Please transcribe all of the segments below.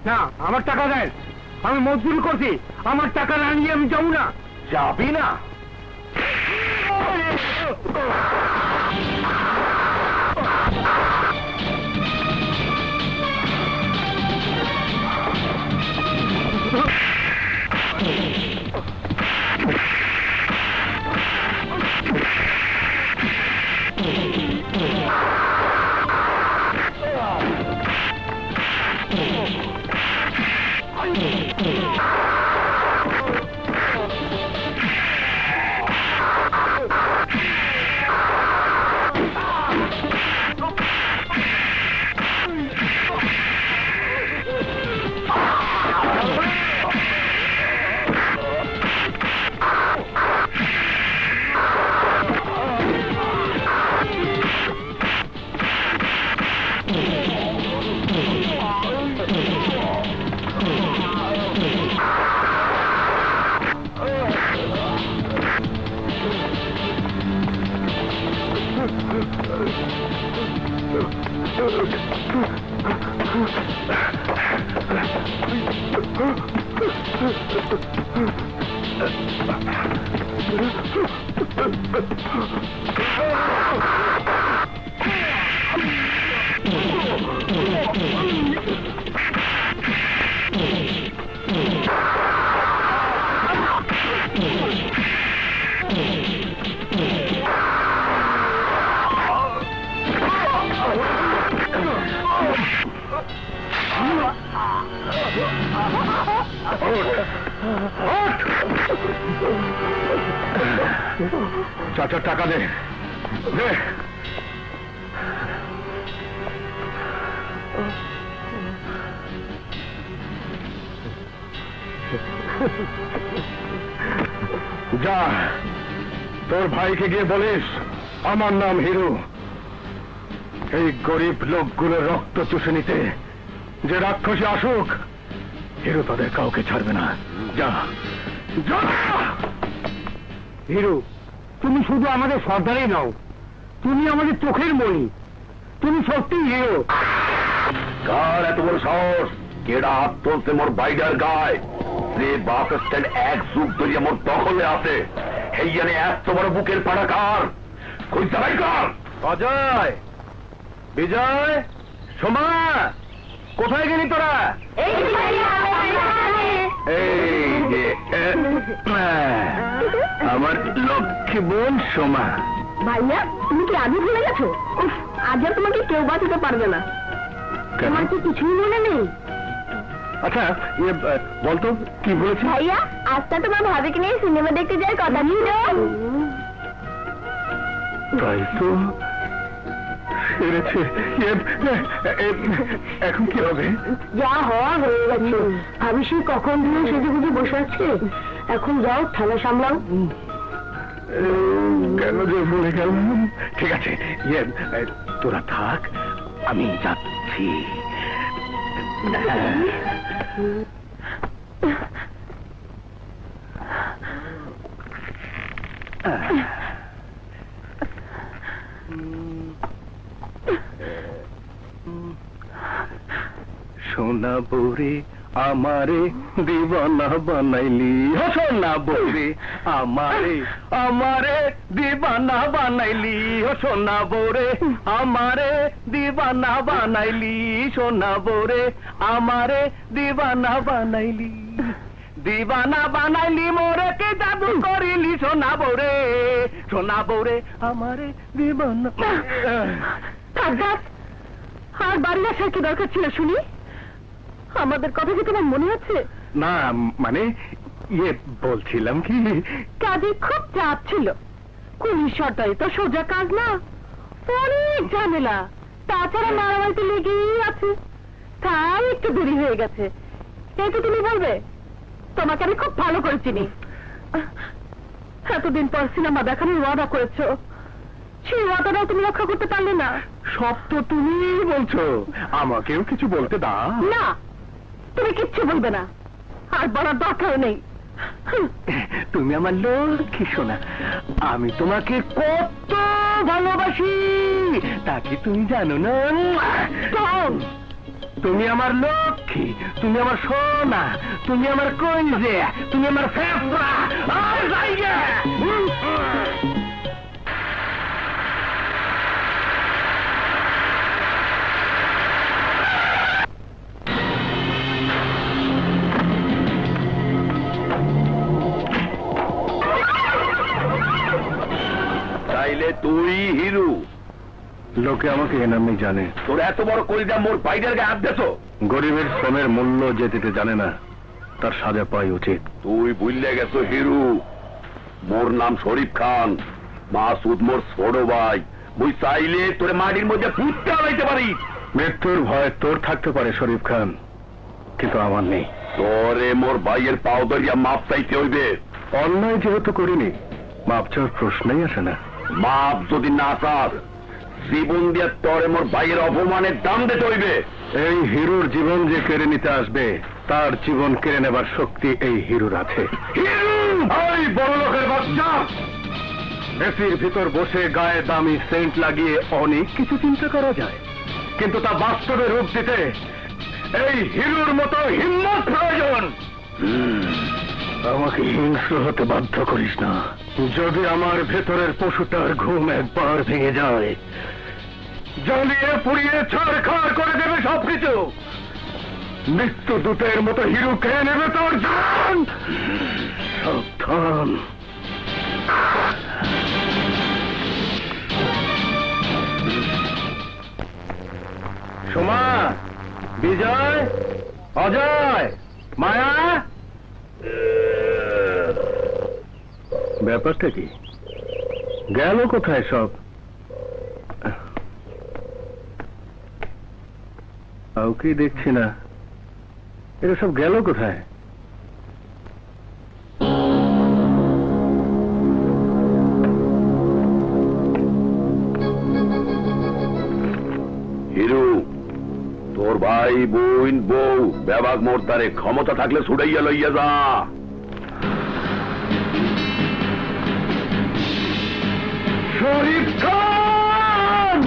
না, আমার টাকা দেন। আমি মজদুরি করছি, আমার টাকা না নিয়ে আমি যাবো না। যাবি না? চাচার টাকা দে। যা, তোর ভাইকে গিয়ে বলিস আমার নাম হিরু। এই গরিব লোকগুলোর রক্ত চুষে নিতে যে রাক্ষসী আসুক, হিরু তাদের কাউকে ছাড়বে না। যা যা। হিরু, তুমি শুধু আমাদের সর্দারই নাও, তুমি আমাদের চোখের মণি। তুমি সত্যি হিরো। কার এত বড় সাহস? কেডা হাত তুলতে মোর বাইডার গায়? যে বাস স্ট্যান্ড এক যুগ ধরিয়া মোর দখলে আছে, এই জানে এত বড় বুকের পাড়া কার? কই চালাই কার? অজয়, বিজয়, সোমা, কোথায় গেলি তোরা? এই যে আমার লক্ষ্মী বোন সোমা। ভাইয়া, তুমি কি আগে ভুলে গেছো? আজ আর তোমাকে কেউ বাঁচাতে পারবে না। তোমার কি কিছুই মনে নেই? আচ্ছা, বলতো কি বলেছি? ভাইয়া, আজটা তোমার ভাবিকে নিয়ে সিনেমা দেখতে যাওয়ার কথা ছিল। তাই তো সেরেছে। এখন কি হবে? যা হওয়া হয়ে গেছে। ভাবি সে কখন দিয়ে সেজে গুজে বসে আছে। এখন যাও, থানা সামলাও। কেন যে বলে গেল? ঠিক আছে, তোরা থাক, আমি যাচ্ছি। সোনা বৌরে আমারে দিবানা বানাইলি। সোনা বৌরে আমারে আমারে দিবানা বানাইলি। সোনা বৌরে আমারে দিবানা বানাইলি। সোনা বৌরে আমারে দিবানা বানাইলি। দিবানা বানাইলি মোরে কে জাদু করিলি। সোনা বৌরে, সোনা বৌরে আমারে দিবানা। আর বাড়ি আসার কি দরকার ছিল শুনি? আমাদের কথা কি তোমার মনে আছে? না, মানে বলছিলাম কি, কাজে খুব চাপ ছিল। পুলিশ সরকারি তো সোজা কাজ না, অনেক ঝামেলা। তাছাড়া মারামারিতে লেগেই আছে, তাই একটু দেরি হয়ে গেছে। এই তো তুমি বলবে, তোমাকে আমি খুব ভালো করে চিনি। এতদিন পর সিনেমা দেখানোর ওয়াদা করেছো, সেই ওয়াদাটাও তুমি রক্ষা করতে পারলে না। সব তো তুমি বলছো, আমাকেও কিছু বলতে দাও। না, তুমি কিচ্ছু বলবে না, আর বলার দরকার নেই। তুমি আমার লক্ষ্মী সোনা, আমি তোমাকে কত ভালোবাসি তা কি তুমি জানো না? তুমি আমার লক্ষ্মী, তুমি আমার সোনা, তুমি আমার কঞ্জে, তুমি আমার ফেফড়া। আর যাইগে তাইলে তুই হিরু? লোকে আমাকে এ নামে জানে। তোর এত বড় কলিজা মোর বাইরের গায়ে হাত দেছো? গরিবের শ্রমের মূল্য যে দিতে জানে না তার সাজা পাওয়া উচিত। তুই ভুললে গেছো হিরু, মোর নাম শরীফ খান, মাসুদ মোর ছোট ভাই। মুই চাইলে তোরে মাটির মধ্যে পুঁততে আলাইতে পারি। মৃত্যুর ভয় তোর থাকতে পারে শরীফ খান, কিন্তু আমার নেই। তোরে মোর ভাইয়ের পাও ধরিয়া মাপ চাইতে হইবে। অন্যায় যেহেতু করিনি, মাপ চাওয়ার প্রশ্নই আসে না। মাপ যদি না চাস, জীবন দিয়ে তোরে মোর ভাইয়ের অপমানের দাম দিতে হইবে। এই হিরুর জীবন যে কেড়ে নিতে আসবে, তার জীবন কেড়ে নেবার শক্তি এই হিরুর আছে। হিরু! এই বড় লোকের বাচ্চা, এসির ভিতর বসে গায়ে দামি সেন্ট লাগিয়ে অনেক কিছু চিন্তা করা যায়, কিন্তু তা বাস্তবে রূপ দিতে এই হিরুর মতো হিম্মত প্রয়োজন। আমাকে হিংস্র হতে বাধ্য করিস না। যদি আমার ভেতরের পশুটার ঘুম একবার ভেঙে যায়, জ্বালিয়ে পুড়িয়ে ছাড়খাড় করে দেবে সবকিছু। মৃত্যু দূতের মতো হিরু খেয়ে নেবে তোর জান। সাবধান। সোমা, বিজয়, অজয়, মায়া, ব্যাপারটা কি? গেল কোথায় সব? কাউকেই দেখছি না। এটা সব গেল কোথায়? হিরু, তোর ভাই বোন বউ বেবাগ মোর্তারে ক্ষমতা থাকলে ছুটাইয়া লইয়া যা। শরীফ খান!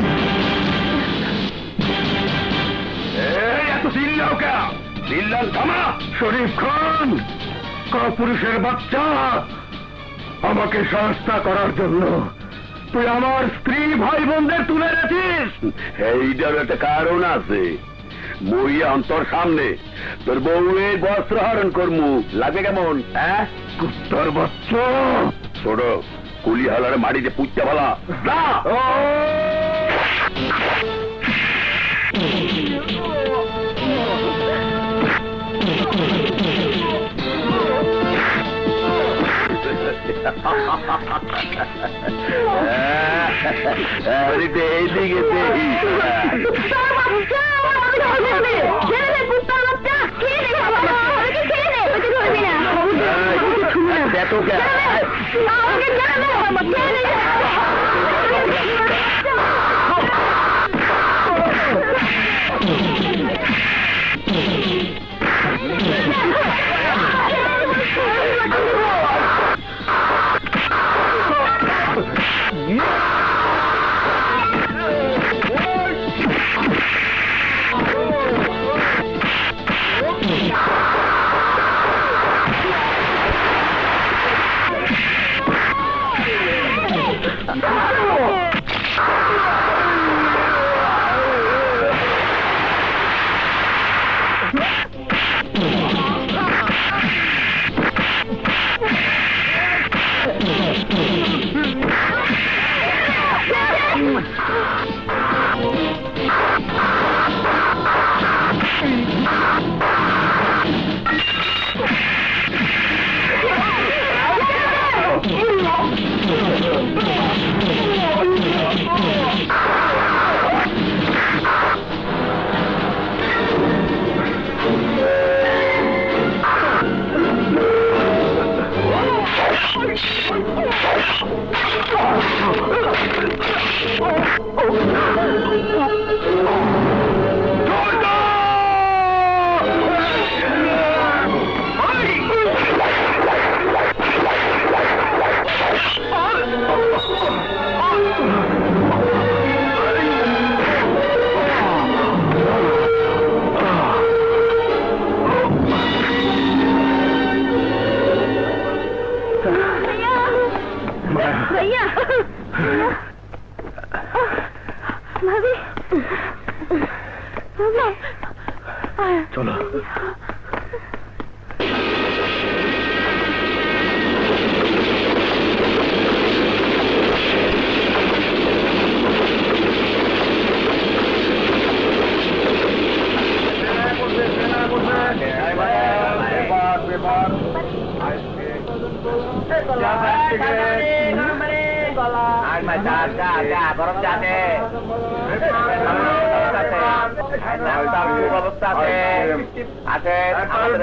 এত চিল্লাও কে? চিল্লান থামা। শরীফ খান, কাপুরুষের বাচ্চা, আমাকে সহায়তা করার জন্য তুই আমার স্ত্রী ভাই বোনদের তুলে রেছিস। এইটার একটা কারণ আছে। মরিয়া অন্তর সামনে তোর বউয়ের বস্ত্র হরণ করমু, লাগে কেমন? হ্যাঁ, কুত্তার বাচ্চা! ছোট কুলি হালারে মাটিতে পুঁততে ভালা যা। এইদিকে দেখি।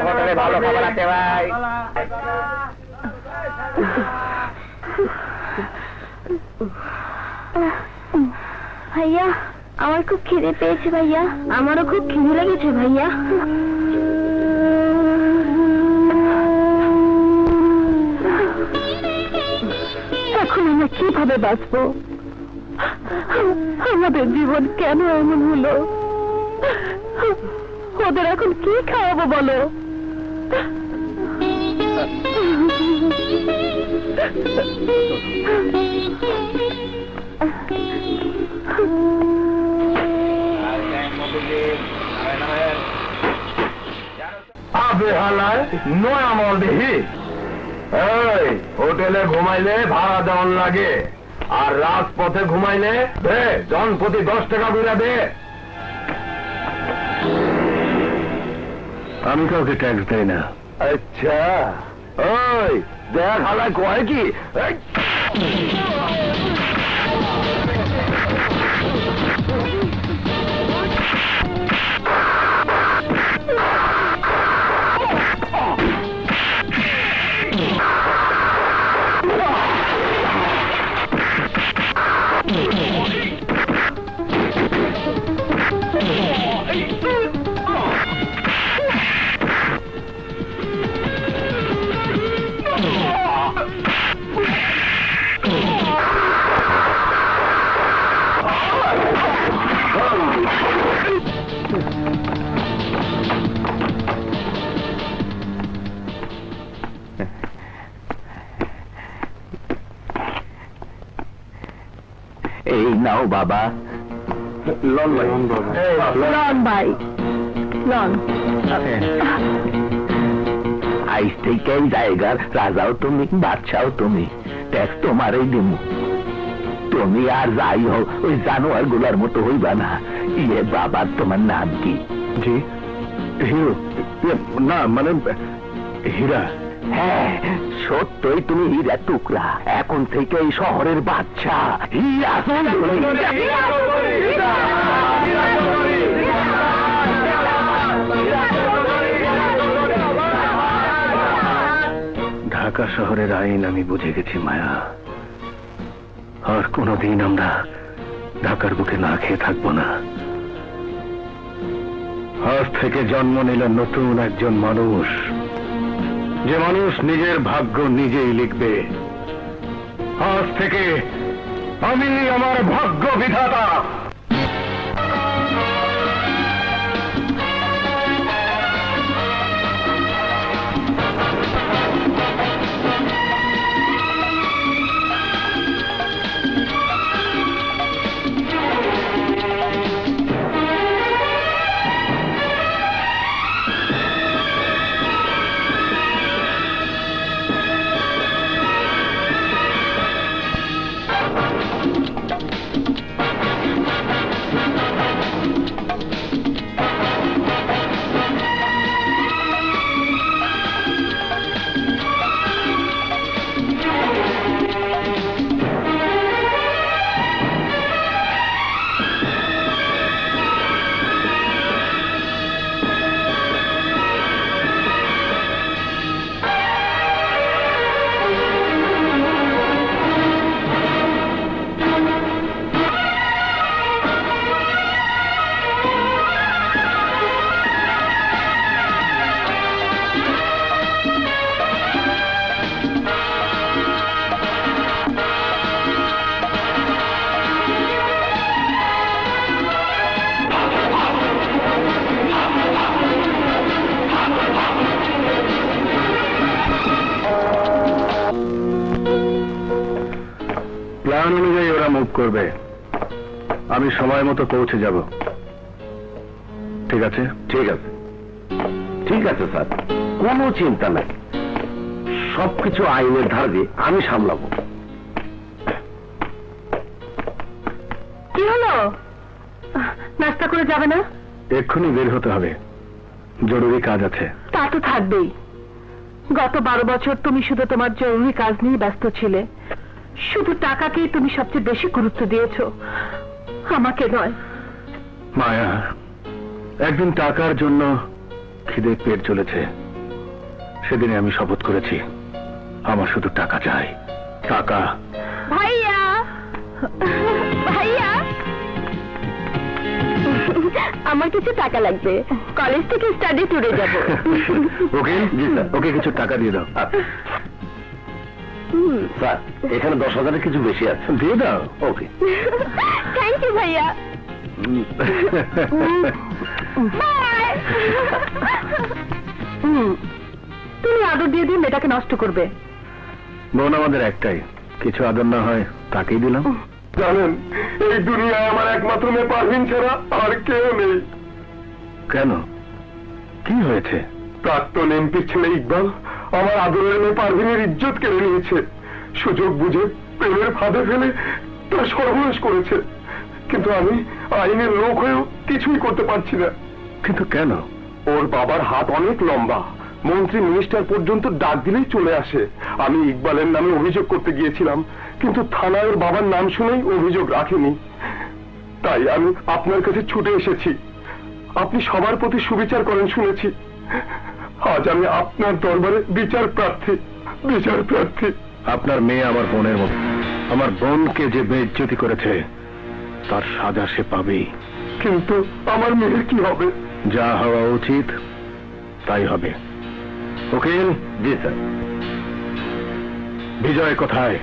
হোটেলে ভালো খাবার আছে ভাই। ভাইয়া আমার খুব খিদে পেয়েছে ভাইয়া। আমারও খুব খিদে লেগেছে ভাইয়া। এখন আমরা কিভাবে বাঁচবো? আমাদের জীবন কেন এমন হলো? ওদের এখন কি খাওয়াবো বলো? আবে হালায় নয় আমল দেখি। এই হোটেলে ঘুমাইলে ভাড়া দেওয়ান লাগে, আর রাজপথে ঘুমাইলে দে জনপ্রতি 10 টাকা করে দে। আমি কাউকে ট্যাক্স দেই না। আচ্ছা ওই দেখ হালায় কয় কি এই, এই নাও বাবা। লন ভাই, লন ভাই, লন। আইস থেকে এই জায়গার রাজাও তুমি, বাদশাও তুমি, ট্যাক্স তোমারই দিমু। তুমি আর যাই হোক ওই জানোয়ার গুলার মতো হইবা না। ইয়ে বাবা তোমার নাম কি? জি হিরো। না মানে হীরা। হ্যাঁ সত্যই তুমি হীরা টুকরা। এখন থেকে এই শহরের বাচ্চা হীরা চৌধুরী। ঢাকা শহরের আইন আমি বুঝে গেছি মায়া। আর কোনদিন আমরা ঢাকার বুকে না খেয়ে থাকবো না। আজ থেকে জন্ম নিল নতুন একজন মানুষ, যে মানুষ নিজের ভাগ্য নিজেই লিখবে। আজ থেকে আমি আমার ভাগ্য বিধাতা। প্ল্যান অনুযায়ী ওরা মুভ করবে। আমি সময় মতো পৌঁছে যাব। ঠিক আছে? ঠিক আছে ঠিক আছে স্যার, কোনো চিন্তা নাই, সবকিছু আইনের ধারে আমি সামলাবো। কি হলো, নাস্তা করে যাবে না? এক্ষুনি বের হতে হবে, জরুরি কাজ আছে। তা তো থাকবেই। গত 12 বছর তুমি শুধু তোমার জরুরি কাজ নিয়ে ব্যস্ত ছিলে, শুধু টাকাকেই তুমি সবচেয়ে বেশি গুরুত্ব দিয়েছো, আমাকে নয়। মায়া, একদিন টাকার জন্য খিদে পেট চলেছে, সেদিনে আমি শপথ করেছি আমার শুধু টাকা চাই, টাকা। ভাইয়া, ভাইয়া, আমার কিছু টাকা লাগবে, কলেজ থেকে স্টাডি ট্যুরে যাব। ওকে, জি স্যার, ওকে কিছু টাকা দিয়ে দাও। স্যার, এখানে 10,000-এর কিছু বেশি আছে, দিয়ে দাও। ওকে, থ্যাংক ইউ ভাইয়া। বাই। তুমি আদর দিয়ে দিয়ে মেয়েটাকে নষ্ট করবে। বোন আমাদের একটাই, কিছু আদর না হয় তাকেই দিলাম। জানেন, এই দুনিয়ায় আমার একমাত্র মেয়ে পারভিন ছাড়া আর কেউ নেই। কেন, কি হয়েছে? প্রাক্তন এমপির ছেলে ইকবাল আমার আদরের মেয়ে পারভিনের ইজ্জত কেড়ে নিয়েছে, সুযোগ বুঝে প্রেমের ফাঁদে ফেলে তার সর্বনাশ করেছে। কিন্তু আমি আইনের লোক হয়েও কিছুই করতে পারছি না। কিন্তু কেন? ওর বাবার হাত অনেক লম্বা, মন্ত্রী মিনিস্টার পর্যন্ত ডাক দিলেই চলে আসে। আমি ইকবালের নামে অভিযোগ করতে গিয়েছিলাম, কিন্তু থানায় ওর বাবার নাম শুনেই অভিযোগ রাখেনি। তাই আমি আপনার কাছে ছুটে এসেছি। আপনি সবার প্রতি সুবিচার করেন শুনেছি। আজ আমি আপনার দরবারে বিচার প্রার্থী, বিচার প্রার্থী। আপনার মেয়ে আমার বোনের মতো, আমার বোনকে যে বেইজ্জতি করেছে তার সাজা সে পাবেই। কিন্তু আমার মেয়ের কি হবে? যা হওয়া উচিত তাই হবে। উকিল। জি স্যার। বিজয় কোথায়?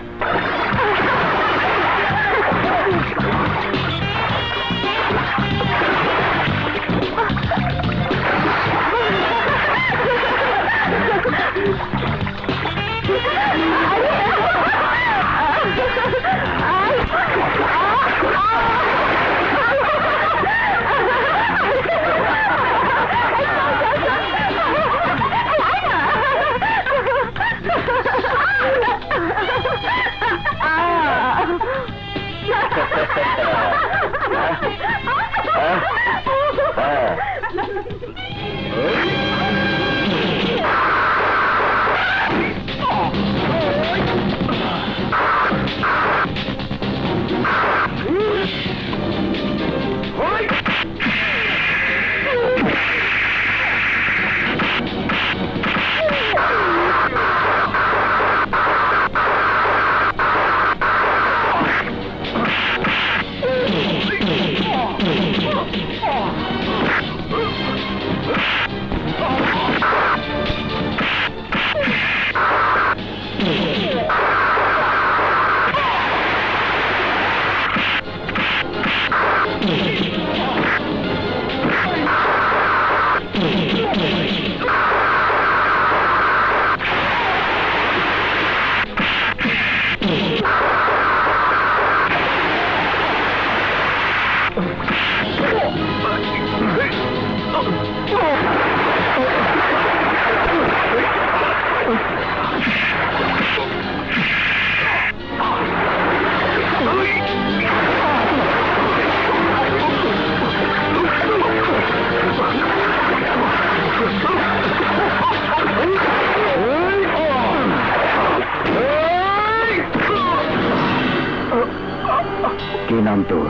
কি নাম তোর?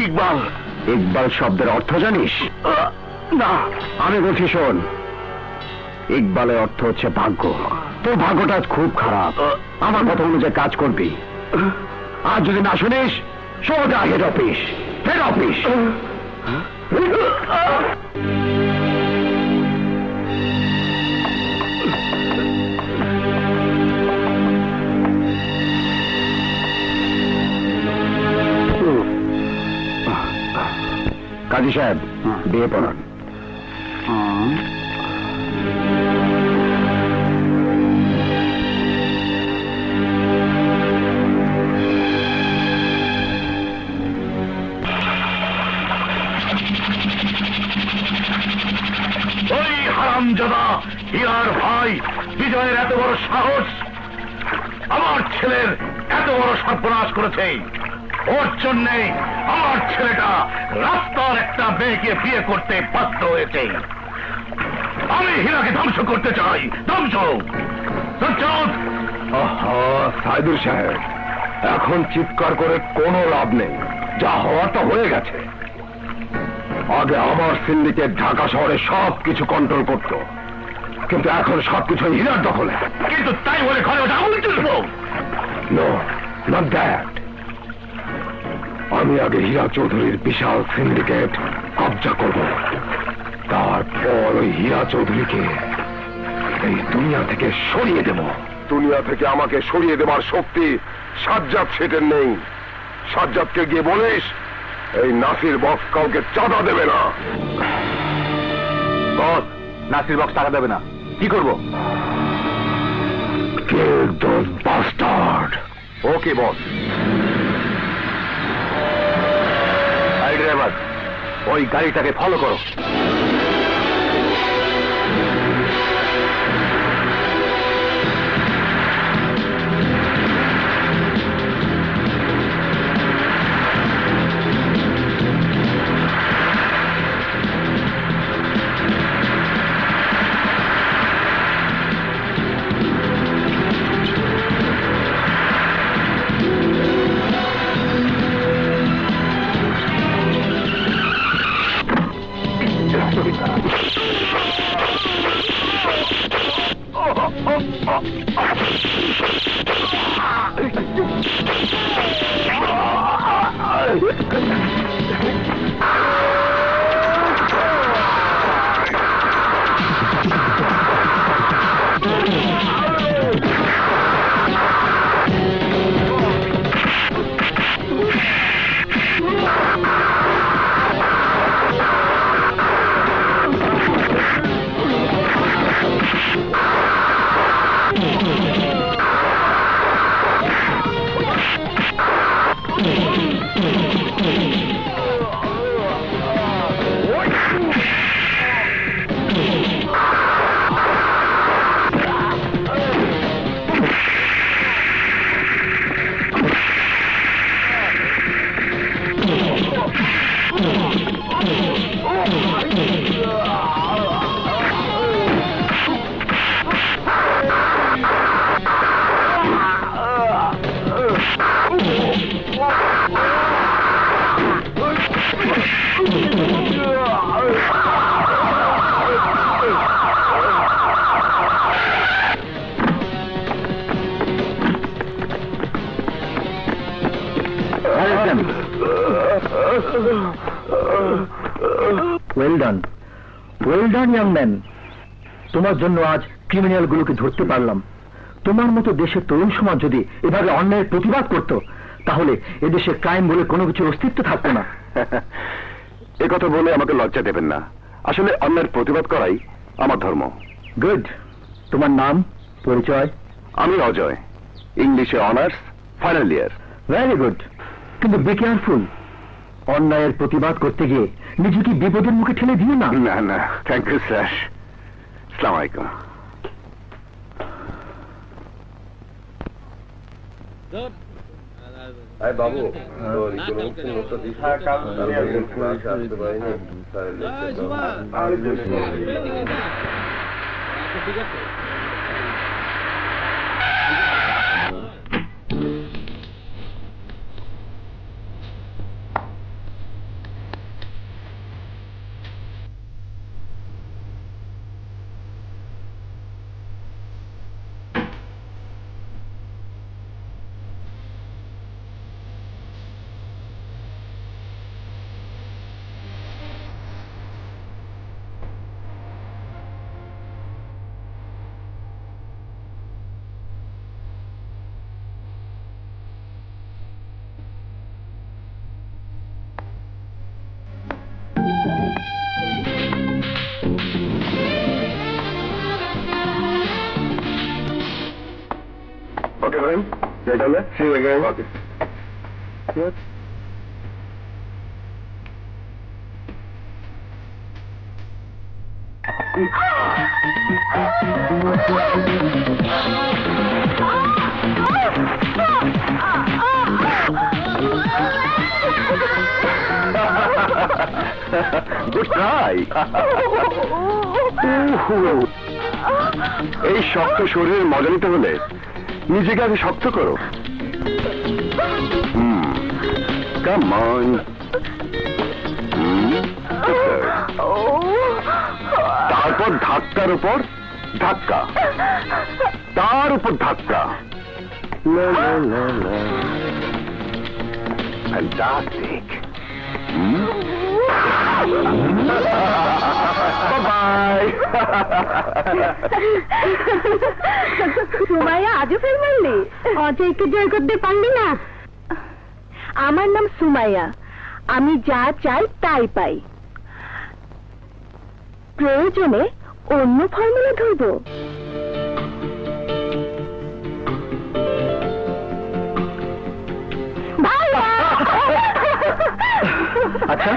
ইকবাল। ইকবাল শব্দের অর্থ জানিস? না। আমি বলছি শোন, ইকবালের অর্থ হচ্ছে ভাগ্য। তোর ভাগ্যটা খুব খারাপ। আমার কথা অনুযায়ী কাজ করবি। আর যদি না শুনিস, সোজা হেড অফিস, হেড অফিস। কাজী সাহেব, বিয়ে পড়ান। হারামজাদা হীরার ভাই বিজয়ের এত বড় সাহস, আমার ছেলের এত বড় সর্বনাশ করেছে। ওর জন্যে আমার ছেলেটা রাস্তার একটা মেয়েকে বিয়ে করতে বাধ্য হয়েছে। আমি হীরাকে ধ্বংস করতে চাই, ধ্বংস। সাইদুর সাহেব, এখন চিৎকার করে কোনো লাভ নেই, যা হওয়ার তা হয়ে গেছে। আগে আমার সিন্ডিকেট ঢাকা শহরে সবকিছু কন্ট্রোল করত, কিন্তু এখন সবকিছু হীরার দখলে। কিন্তু তাই বলে ঘরে ওটা আগুন তুলবো? No, not that. আমি আগে হীরা চৌধুরীর বিশাল সিন্ডিকেট কবজা করব, তারপর ওই হীরা চৌধুরীকে এই দুনিয়া থেকে সরিয়ে দেব। দুনিয়া থেকে আমাকে সরিয়ে দেবার শক্তি সাজ্জাদ শেঠের নেই। সাজ্জাদকে গিয়ে বলিস এই নাসির বক্স কাউকে চাঁদা দেবে না। বস, নাসির বক্স টাকা দেবে না, কি করব? Kill those bastard. ওকে বস। গাড়ি ড্রাইভার, ওই গাড়িটাকে ফলো করো। Well done, well done young man. তোমার জন্য আজ ক্রিমিনাল গুলোকে ধরতে পারলাম। তোমার মতো দেশের তরুণ সমাজ যদি এভাবে অন্যায়ের প্রতিবাদ করত, তাহলে এদেশে ক্রাইম বলে কোনো কিছুর অস্তিত্ব থাকতো না। কথা বলে আমাকে লজ্জা দেবেন না, আসলে অন্যায়ের প্রতিবাদ করাই আমার ধর্ম। গুড। তোমার নাম, পরিচয়? আমি অজয়, ইংলিশে honours, final year. Very good, কিন্তু বি কেয়ারফুল। অন্যায়ের প্রতিবাদ করতে গিয়ে নিজেকে বিপদের মুখে ঠেলে দিও না। না না, থ্যাংক ইউ স্যার। আসসালামু আলাইকুম। বাবু ঠিক আছে। Okay, man. Yeah, done that? See you again. Okay. Good. Good try. এই শক্ত শরীরের মজা নিতে হলে নিজেকে আগে শক্ত করো। Come on. তারপর ধাক্কার উপর ধাক্কা, তার উপর ধাক্কা। Fantastic. Bye-bye. সুমাইয়া আজও ফেল মারলি? অজয়কে জয় করতে পারলি না? আমার নাম সুমাইয়া, আমি যা চাই তাই পাই। প্রয়োজনে অন্য ফর্মুলা ধরবো। আচ্ছা,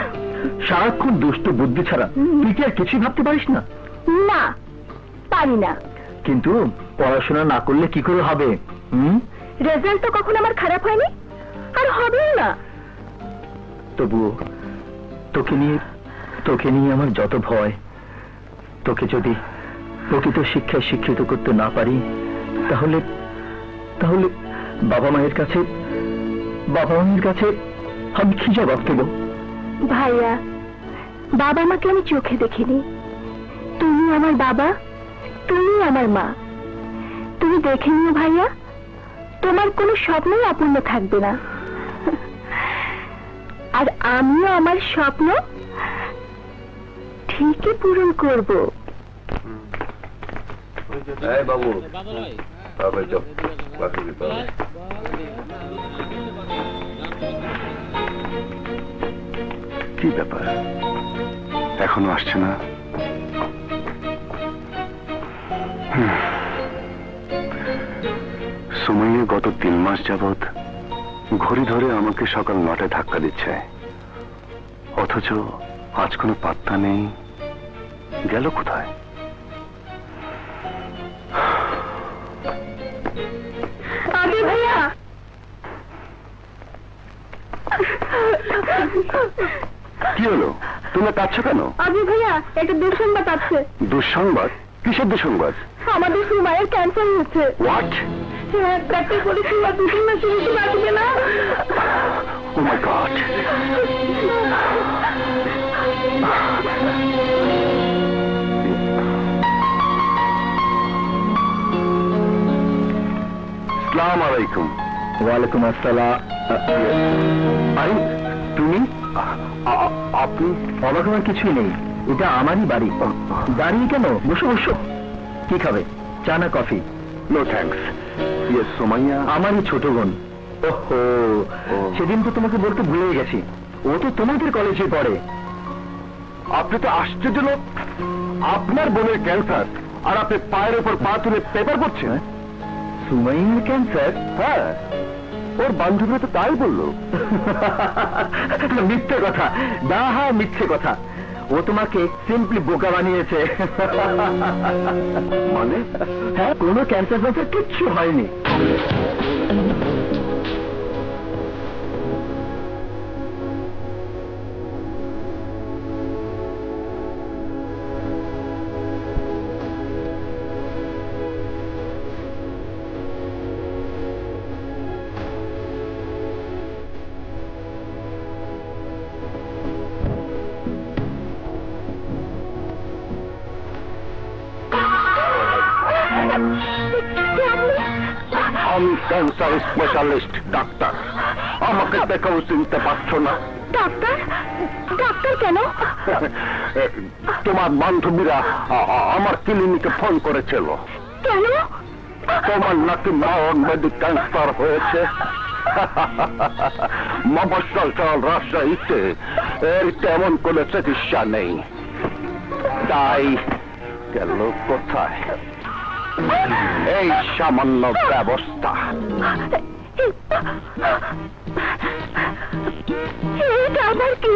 সারাক্ষণ দুষ্ট বুদ্ধি ছাড়া তুই কি আর কিছুই ভাবতে পারিস না? না, পারি না। কিন্তু পড়াশোনা না করলে কি করে হবে? রেজাল্ট তো কখনো আমার খারাপ হয়নি, আর হবেও না। তবুও তোকে নিয়ে আমার যত ভয়। তোকে যদি প্রকৃত শিক্ষায় শিক্ষিত করতে না পারি, তাহলে বাবা মায়ের কাছে আমি কি জবাব দেব? ভাইয়া, বাবা মাকে আমি চোখে দেখিনি, তুমি আমার বাবা, তুমি আমার মা। তুমি দেখে নিও ভাইয়া, তোমার কোনো স্বপ্নই অপূর্ণ থাকবে না। আর আমিও আমার স্বপ্ন ঠিকই পূরণ করব। বাবু, কি ব্যাপার, এখনো আসছে না? সুমাইয়া গত 3 মাস যাবৎ ঘড়ি ধরে আমাকে সকাল 9টায় ধাক্কা দিচ্ছে, অথচ আজ কোনো পাত্তা নেই। গেল কোথায়? ভাইয়া, কি হলো, তোমরা কাঁদছো কেন? আবি ভাইয়া, একটা দুঃসংবাদ আছে। দুঃসংবাদ? কিসের দুঃসংবাদ? আমাদের সুমাইয়ের ক্যান্সার হয়েছে। হোয়াট? হ্যাঁ, ডাক্তার বলেছিল 2-3 মাসের বেশি বাঁচবে না। ও মাই গড। আসসালামু আলাইকুম। ওয়ালাইকুম আসসালাম। আরে তুমি? আপনি? অবাক হওয়ার কিছুই নেই, এটা আমারই বাড়ি। দাঁড়িয়ে কেন, বসো বসো। কি খাবে, চা না coffee? No thanks. Yes, Sumaiya আমারই ছোট বোন। ওহো, সেদিন তো তোমাকে বলতে ভুলে গেছি, ও তো তোমাদের কলেজে পড়ে। আপনি তো আশ্চর্য লোক, আপনার বোনের ক্যান্সার আর আপনি পায়ের উপর পা তুলে পেপার পড়ছেন। সুমাইয়ার ক্যান্সার? হ্যাঁ, ওর বান্ধবীরা তো তাই বললো। মিথ্যে কথা, ডাহা মিথ্যে কথা। ও তোমাকে সিম্পলি বোকা বানিয়েছে। মানে? হ্যাঁ, কোনো ক্যান্সার ফ্যান্সার কিচ্ছু হয়নি। আমি ক্যান্সার স্পেশালিস্ট ডাক্তার, আমাকে দেখেও চিনতে পারছো না? ডাক্তার? ডাক্তার কেন? তোমার বান্ধবীরা আমার ক্লিনিকে ফোন করেছিল। কেন? তোমার নাকি মহামেডি ক্যান্সার হয়েছে। মফস্বল রাজশাহীতে এর তেমন কোনো চিকিৎসা নেই। তাই গেল কোথায় এই সামান্য ব্যবস্থা? এটা আবার কি?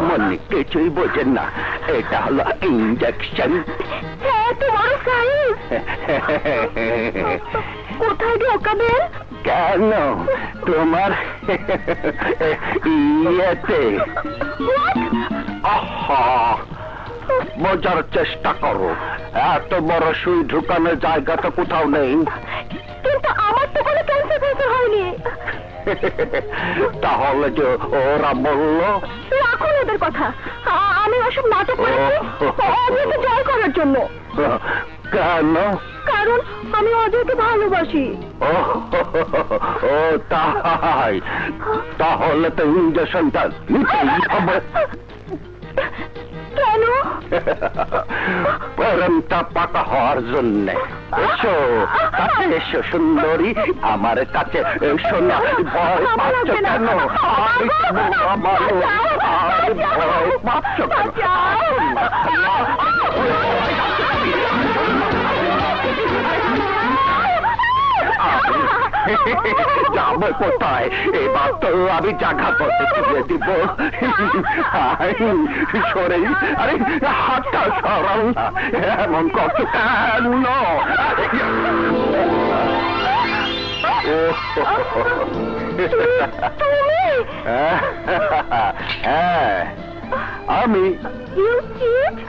মনে কিছুই বোঝেন না, এটা হলো ইঞ্জেকশন। এত বড় সাইজ, কোথায় ঢোকাবেন? কেন তোমার ইয়েতে? আহা, বোঝার চেষ্টা করো, এত বড় সুই ঢুকানোর জায়গা তো কোথাও নেই। কিন্তু আমার তো কোনো ক্যান্সার হয়নি। তাহলে যে ওরা বললো? রাখুন ওদের কথা, আমি ওসব নাটক করেছি অজয়কে জয় করার জন্য। কেন? কারণ আমি অজয়কে ভালোবাসি। ও তাই, তাহলে তো ইঞ্জেকশনটা নিতেই হবে। কেন? প্রেমটা পাকা হওয়ার জন্য। এসো কাছে এসো সুন্দরী, আমার কাছে এসো না। ভয় পাচ্ছ কেন? আমি ভয় পাচ্ছ কেন? যাবো কোথায়? এবার তো আমি জায়গা করতে তুলে দিব। সরে, আরে হাতটা সরাও না, এমন কষ্ট কেন? হ্যাঁ আমি।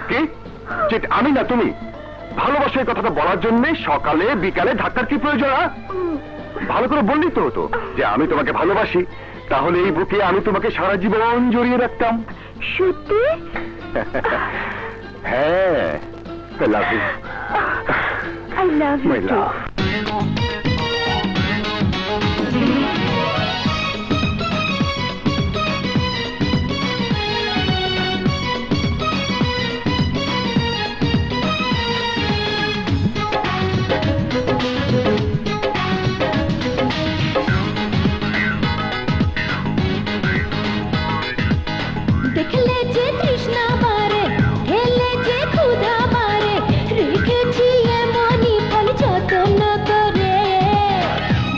কি চিট? আমি না তুমি? ভালোবাসার কথাটা বলার জন্য সকালে বিকালে ধাক্কার কি প্রয়োজন? ভালো করে বললি তো হতো যে আমি তোমাকে ভালোবাসি, তাহলে এই বুকে আমি তোমাকে সারা জীবন জড়িয়ে রাখতাম। সত্যি? হ্যাঁ, I love you. I love you My too. love. দেখলে যে তৃষ্ণা বাড়ে, খেলে যে ক্ষুধা বাড়ে, রেখেছি এমনই ফল যত্ন করে।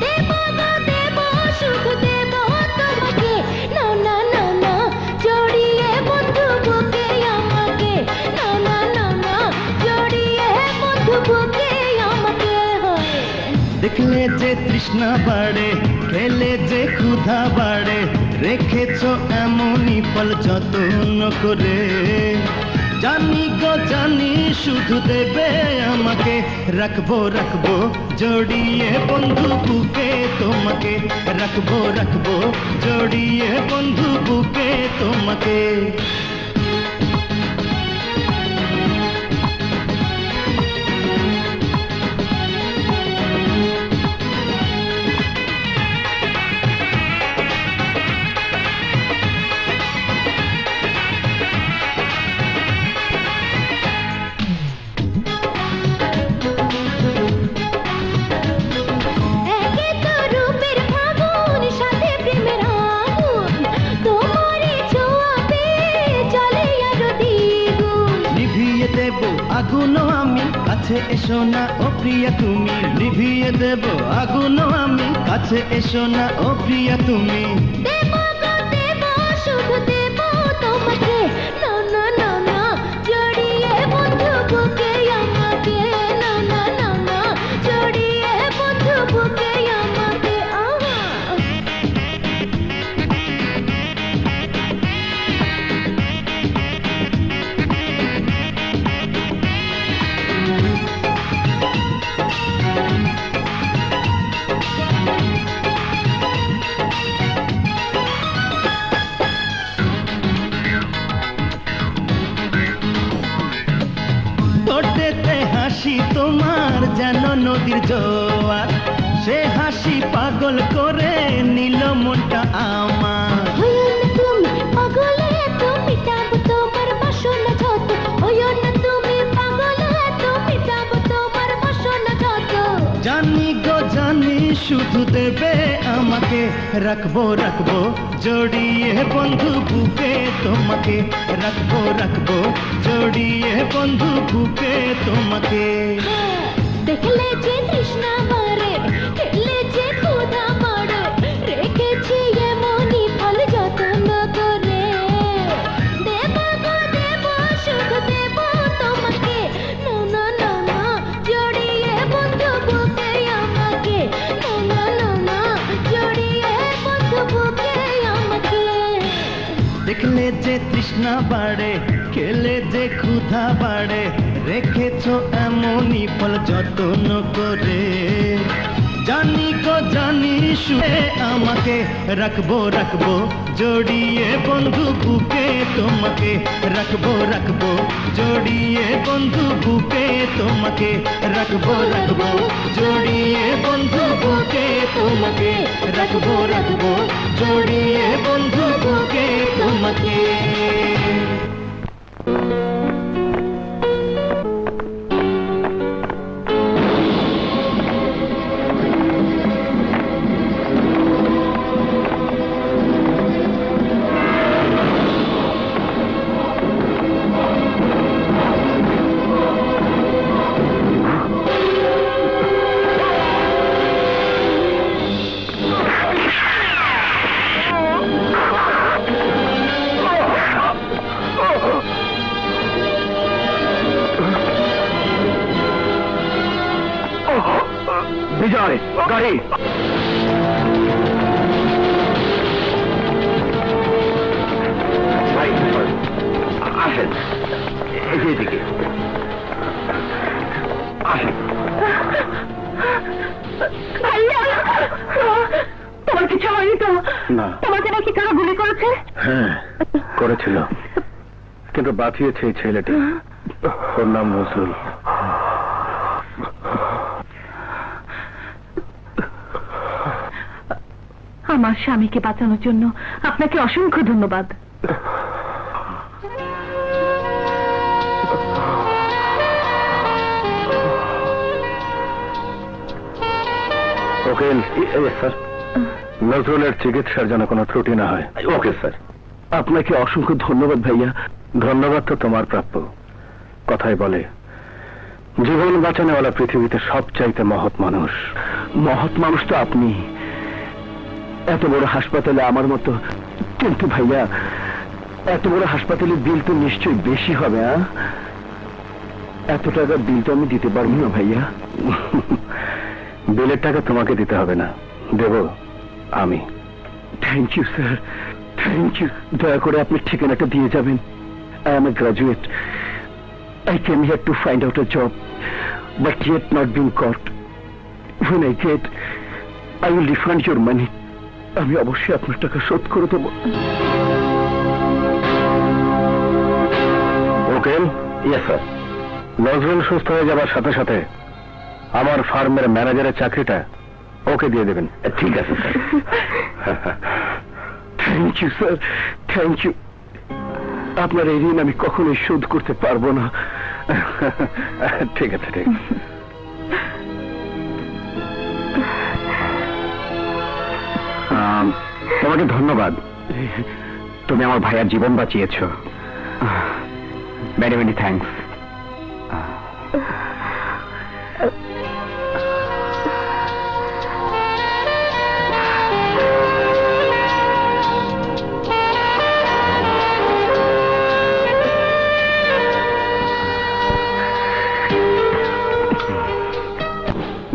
দেব গো দেব, সুখ দেব তোমাকে, না না না না জড়িয়ে বন্ধু বুকে আমাকে, না না না না জড়িয়ে বন্ধু বুকে আমাকে। দেখলে যে তৃষ্ণা বাড়ে, খেলে যে ক্ষুধা বাড়ে, রেখেছো এমনই ফল যত্ন করে। জানি গো জানি শুধু দেবে আমাকে, রাখবো রাখবো জড়িয়ে বন্ধু বুকে তোমাকে, রাখবো রাখবো জড়িয়ে বন্ধু বুকে তোমাকে। একে তো রূপের ফাগুন, সাথে প্রেমের আগুন, তোমারই ছোঁয়া পেয়ে চলে আরো দ্বিগুণ। নিভিয়ে দেব আগুন আমি, কাছে এসো না ও প্রিয়া তুমি। নিভিয়ে দেব আগুন আমি, কাছে এসো না ও প্রিয়া তুমি। দেব গো দেব, শুধু দেব তোমাকে, না না না না জড়িয়ে বন্ধু বুকে আমাকে, না না না না জড়িয়ে বন্ধু বুকে আমাকে। ঠোঁটেতে হাসি তোমার যেন নদীর জোয়ার, সে হাসি পাগল করে নিল মনটা আমার। হইও না তুমি পাগলে, তুমি মিটাবো তোমার বাসনা যত। হইও না তুমি পাগলে, তুমি মিটাবো তোমার বাসনা যত। জানি গো জানি শুধু দেবে আমাকে, রাখবো রাখবো জড়িয়ে বন্ধু বুকে তোমাকে, রাখবো রাখবো জড়িয়ে বন্ধু বুকে তোমাকে। দেখলে যে তৃষ্ণা বাড়ে, খেলে যে ক্ষুধা বাড়ে, রেখেছি এমনই তৃষ্ণা বাড়ে, খেলে যে ক্ষুধা বাড়ে, রেখেছো এমনই ফল যত্ন করে। জানি গো জানি শুয়ে আমাকে রাখবো রাখবো জড়িয়ে বন্ধু বুকে, তোমাকে রাখবো রাখবো জড়িয়ে বন্ধু বুকে, তোমাকে রাখবো রাখবো জড়িয়ে বন্ধু বুকে, তোমাকে রাখবো রাখবো জড়িয়ে বন্ধু বুকে, তোমাকে। বিজয়, গাড়ি। ভাই আসেন, এদিকে আসেন। তোমার কিছু হয়নি তো? না। তোমাকে নাকি কারা গুলি করেছে? হ্যাঁ, করেছিল, কিন্তু বাঁচিয়েছে এই ছেলেটি। ওর নাম নজরুল। আমার স্বামীকে বাঁচানোর জন্য আপনাকে অসংখ্য ধন্যবাদ। উকিল স্যার, নজরুলের চিকিৎসার যেন কোনো ত্রুটি না হয়। Okay sir. আপনাকে অসংখ্য ধন্যবাদ ভাইয়া। ধন্যবাদ তো তোমার প্রাপ্য। কথাই বলে জীবন বাঁচানোওয়ালা পৃথিবীতে সবচাইতে মহৎ মানুষ। মহৎ মানুষ তো আপনি, এত বড় হাসপাতালে আমার মতো। কিন্তু ভাইয়া, এত বড় হাসপাতালের বিল তো নিশ্চয়ই বেশি হবে। এত টাকা বিল তো আমি দিতে পারবো না ভাইয়া। বিলের টাকা তোমাকে দিতে হবে না, দেব আমি। Thank you sir, thank you. দয়া করে আপনি ঠিকানাটা দিয়ে যাবেন। I am a graduate. I came here to find out a job, but yet not being caught. When I get, I will refund your money. আমি অবশ্যই আপনার টাকা শোধ করে দেব। উকিল, ইয়েস স্যার। নজরুল সুস্থ হয়ে যাবার সাথে সাথে আমার ফার্মের ম্যানেজারের চাকরিটা ওকে দিয়ে দেবেন। ঠিক আছে sir. Thank you sir, thank you. আপনার এই ঋণ আমি কখনোই শোধ করতে পারবো না। ঠিক আছে, ঠিক আছে। তোমাকে ধন্যবাদ। তুমি আমার ভাইয়ার জীবন বাঁচিয়েছ। Very very thanks.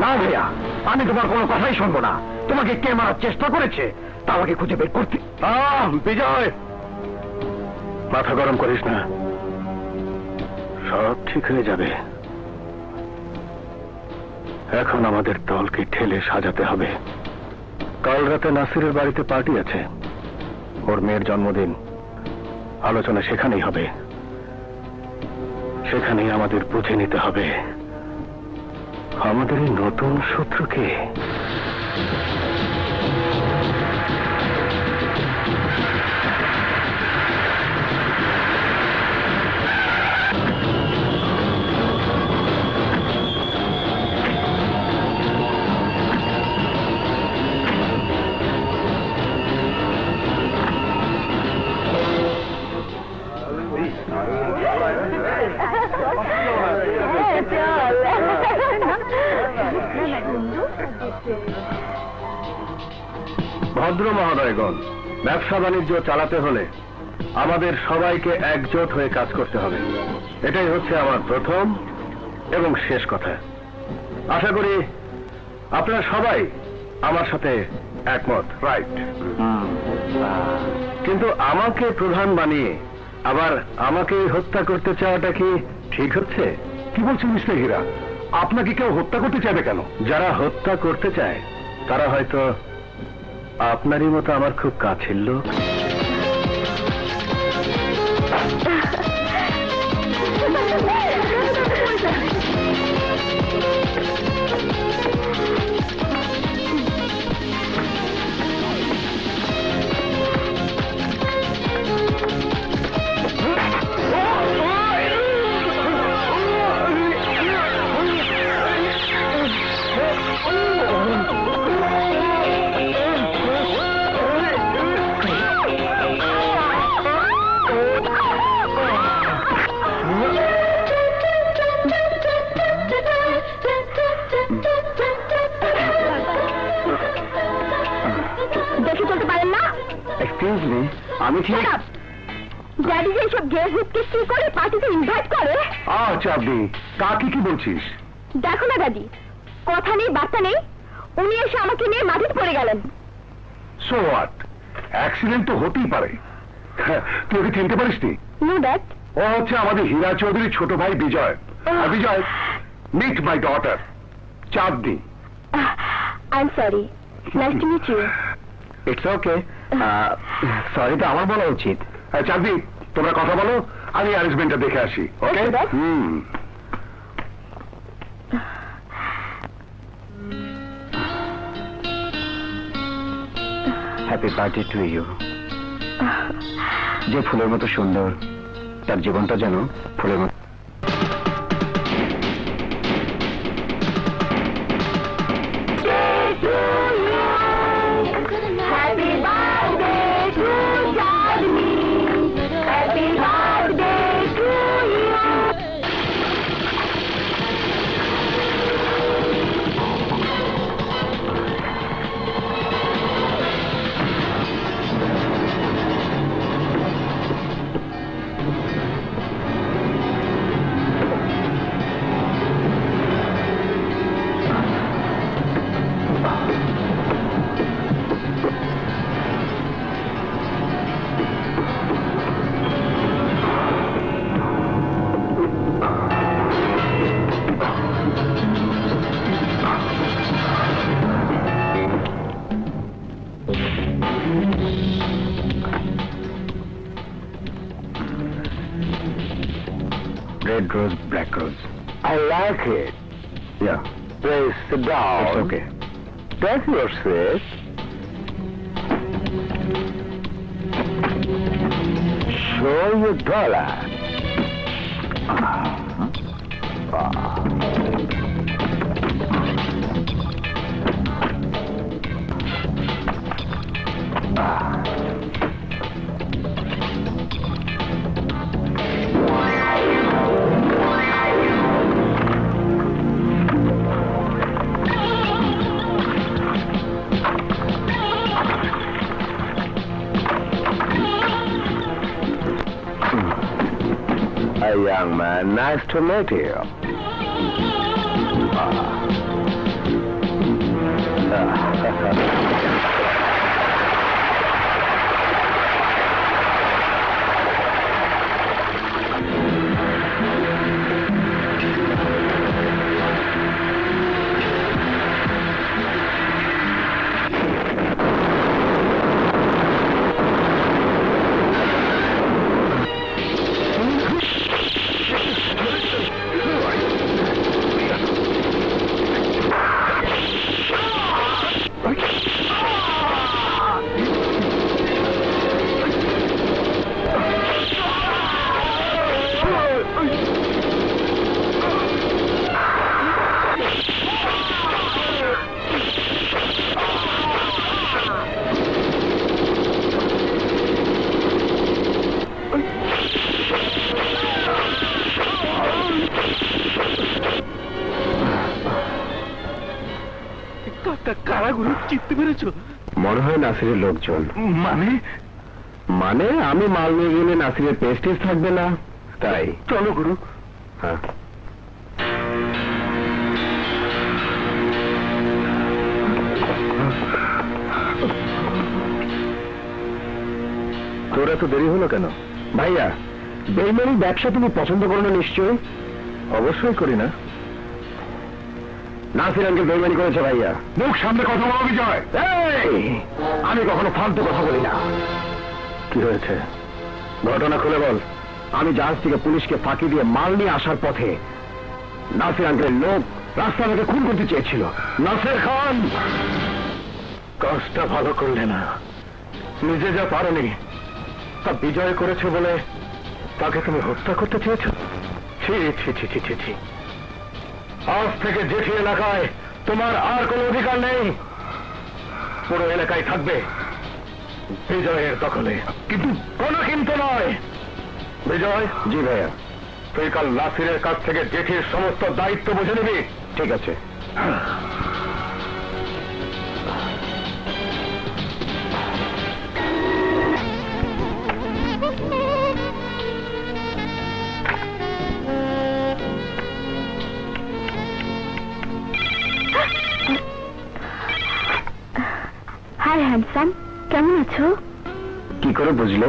না ভাইয়া, আমি তোমার কোনো কথাই শুনবো না। তোমাকে কে মারার চেষ্টা করেছে তা আমাকে খুঁজে বের করতে। বিজয়, মাথা গরম করিস না, সব ঠিক হয়ে যাবে। এখন আমাদের দলকে ঠেলে সাজাতে হবে। কাল রাতে নাসিরের বাড়িতে পার্টি আছে, ওর মেয়ের জন্মদিন। আলোচনা সেখানেই হবে, সেখানেই আমাদের বুঝে নিতে হবে আমাদের এই নতুন শত্রুকে। ভদ্র মহোদয়গণ, ব্যবসা বাণিজ্য চালাতে হলে আমাদের সবাইকে একজোট হয়ে কাজ করতে হবে। এটাই হচ্ছে আমার প্রথম এবং শেষ কথা। আশা করি আপনারা সবাই আমার সাথে একমত, রাইট? কিন্তু আমাকে প্রধান বানিয়ে আবার আমাকে হত্যা করতে চাওয়াটা কি ঠিক হচ্ছে? কি বলছেন মিস্টার হীরা? আপনাকে কেউ হত্যা করতে চাইবে কেন? যারা হত্যা করতে চায় তারা হয়তো আপনারই মতো আমার খুব কাছের লোক। দেখে চলতে পারেন না? এক্সকিউজ মি, আমি ঠিক ড্যাডি যে সব গে হুককে কি করে পার্টিতে ইনভাইট করে। চাবি কাকে কি বলছিস? দেখো না দাদি, কথা নেই বার্তা নেই, উনি এসে আমাকে নিয়ে মাটিতে পড়ে গেলেন। সো হোয়াট, অ্যাক্সিডেন্ট তো হতেই পারে। তুই ওকে চিনতে পারিস নি? Know that. ও হচ্ছে আমাদের হীরা চৌধুরীর ছোট ভাই বিজয়। আর Bijoy, meet my daughter Chandni. I am sorry, nice to meet you. It's okay, sorry তো আমার বলা উচিত। চাঁদনি, তোমরা কথা বলো, আমি অ্যারেঞ্জমেন্টটা দেখে আসি। Okay? Okay, Dad. Happy birthday to you. যে ফুলের মতো সুন্দর, তার জীবনটা যেন ফুলের মতো। Happy birthday to Jadmi. Happy birthday to you. Red rose, black rose. I like it. Yeah, Please sit down. it's okay. Take your seat. Show your dollar. A young man, nice to meet you. কারাগুলো চিনতে পেরেছো? মনে হয় নাসিরের লোকজন। মানে মানে আমি মাল নিয়ে গেলে নাসিরের পেস্টিস থাকবে না, তাই। চলো গুরু। হ্যাঁ, তোর এত দেরি হলো কেন? ভাইয়া, বেইমানি ব্যবসা তুমি পছন্দ করো না নিশ্চয়ই? অবশ্যই করি না। নাসির আঙ্কেল বেইমানি করেছে ভাইয়া। মুখ সামনে কথা বলো বিজয়। আমি কখনো ফালতু কথা বলি না। কি হয়েছে ঘটনা খুলে বল। আমি জাহাজ থেকে পুলিশকে ফাঁকি দিয়ে মাল নিয়ে আসার পথে নাসির আঙ্কেলের লোক রাস্তা থেকে খুন করতে চেয়েছিল। নাসির খান, কাজটা ভালো করলে না। নিজে যা পারোনি তা বিজয় করেছে বলে তাকে তুমি হত্যা করতে চেয়েছ? ছি ছি ছি ছি ছি ছি। আজ থেকে জেঠি এলাকায় তোমার আর কোনো অধিকার নেই। পুরো এলাকায় থাকবে বিজয়ের দখলে। কিন্তু কোনো কিন্তু নয়। বিজয়। জি ভাইয়া। তুই কাল নাসিরের কাছ থেকে জেঠির সমস্ত দায়িত্ব বুঝে নিবি। ঠিক আছে। হাই হ্যান্ডসাম, কেমন আছো? কি করে বুঝলে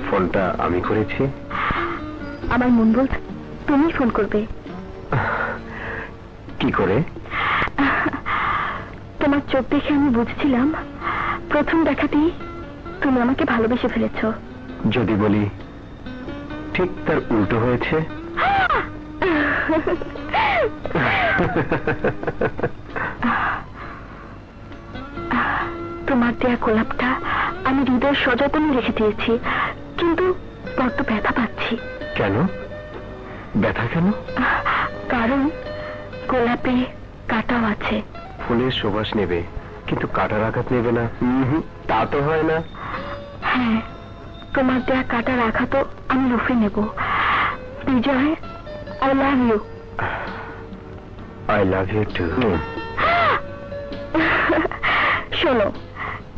ফোনটা আমি করেছি? আমার মন বলছে তুমি ফোন করবে। কি করে? তোমার চোখ দেখে আমি বুঝছিলাম প্রথম দেখাতেই তুমি আমাকে ভালোবেসে ফেলেছ। যদি বলি ঠিক তার উল্টো হয়েছে। তোমার দেয়া গোলাপটা আমি হৃদয়ের সযত্নে রেখে দিয়েছি, কিন্তু বড্ড ব্যথা পাচ্ছি। কেন ব্যথা কেন? কারণ গোলাপে কাঁটাও আছে। ফুলের সুবাস নেবে কিন্তু কাঁটার আঘাত নেবে না? তা তো হয় না। হ্যাঁ, তোমার দেয়া কাঁটার আঘাতও আমি লুফে নেব। Bijoy, I love you. I love you too. শোনো,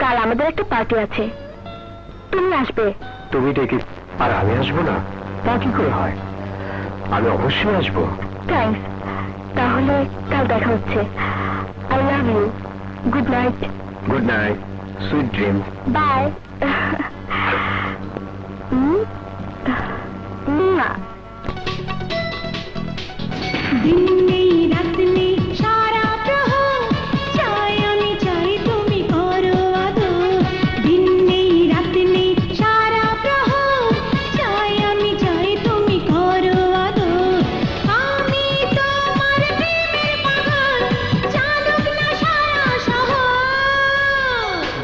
কাল আমাদের একটা পার্টি আছে, তুমি আসবে। তুমি ডেকে আর আমি আসবো না? তা কি করে হয়? আমি অবশ্যই আসবো। থ্যাঙ্কস। তাহলে কাল দেখা হচ্ছে। I love you. Good night. Good night, sweet dream. Bye. দিন নেই রাত নেই সারা প্রহর চাই আমি চাই তুমি করো আদর। দিন নেই রাত নেই সারা প্রহর চাই আমি চাই তুমি করো আদর। আমি তোমার প্রেমের পাগল জানুক না সারা শহর।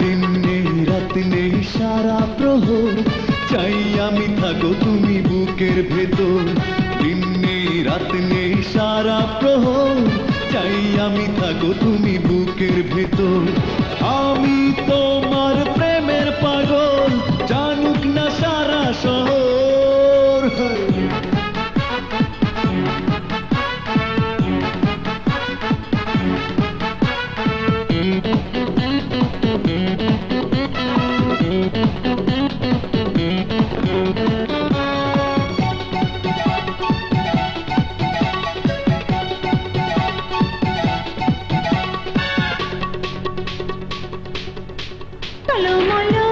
দিন নেই রাত নেই সারা প্রহর চাই আমি থাকো তুমি বুকের ভেতর। দিন নেই রাত নেই সারা প্রহর চাই আমি থাকো তুমি বুকের ভেতর। আমি তোমার প্রেমের পাগল জানুক না সারা শহর। ঝলমলো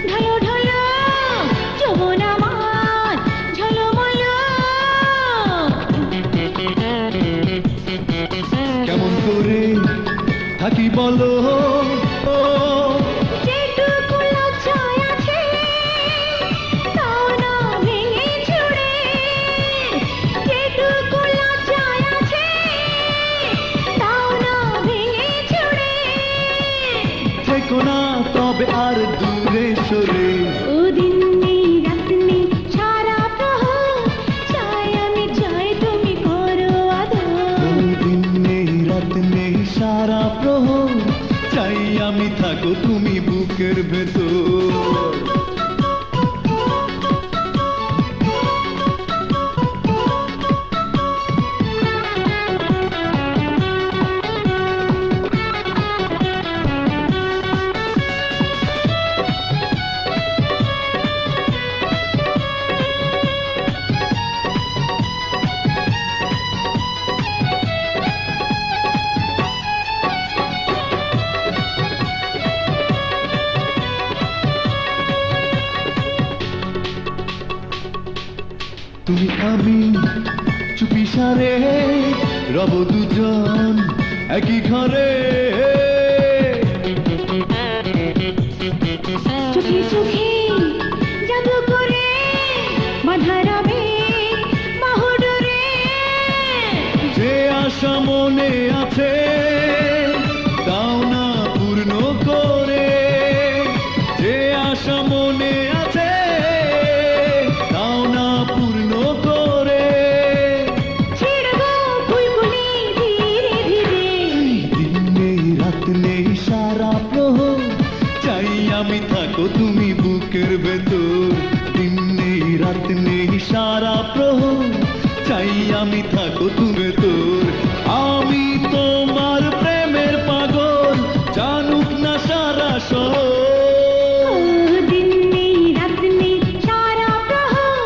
ঢলো ঢলো যমুনা মাঠ ঝলমলো। কেমন করে থাকি বলো? যেটুকু লজ্জায় আছে তাও না ভেঙে চুড়ে। যেটুকু লজ্জায় আছে তাও না ভেঙে চুড়ে। থেকো না তবে আর দূরে সরে। ও দিন নেই রাত নেই সারা প্রহর চাই আমি চাই তুমি করো আদর। দিন নেই রাত নেই সারা প্রহর চাই আমি থাকো তুমি বুকের ভেতর। সংসারে রব দুজন একই ঘরে। চোখে চোখে জাদু করে বাঁধারাবে বাহুডোরে। যে আশা মনে আছে তাও না পূর্ণ করে, যে আশা মনে আছে তাও না পূর্ণ করে। ছিড়বো বুলবুলি ধীরে ধীরে। দিন নেই রাত নেই সারা প্রহর চাই আমি থাকো তুমি বুকের ভেতর। দিন নেই রাত নেই সারা প্রহর চাই আমি থাকো তুমি ভেতর। আমি তোমার প্রেমের পাগল জানুক না সারা শহর। দিন নেই রাত নেই সারা প্রহর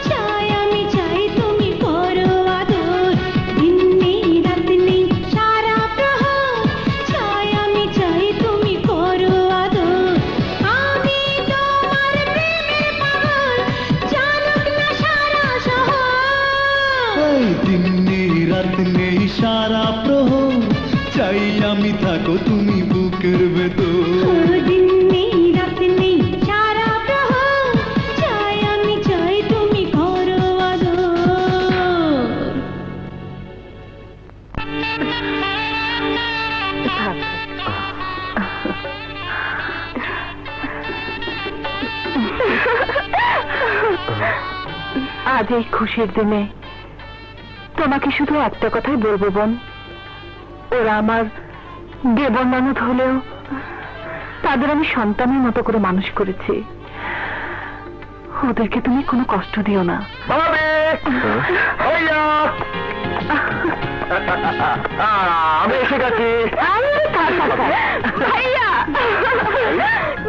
চাই আমি চাই তুমি করো আদর। দিন নেই রাত নেই সারা প্রহর চাই আমি চাই তুমি করো আদর। আমি তোমার প্রেমের পাগল জানুক না সারা শহর। এই দিন নেই রাত নেই সারা প্রহর চাই আমি থাকো তুমি বুকের ভেতর। দিন নেই রাত নেই সারা প্রহর চাই আমি চাই তুমি করো আদর। আজ এই খুশির দিনে তোমাকে শুধু একটা কথাই বলবো বোন, ওরা আমার দেবর ননদ হলেও তাদের আমি সন্তানের মতো করে মানুষ করেছি। ওদেরকে তুমি কোনো কষ্ট দিও না। আমি এসে গেছি। ভাইয়া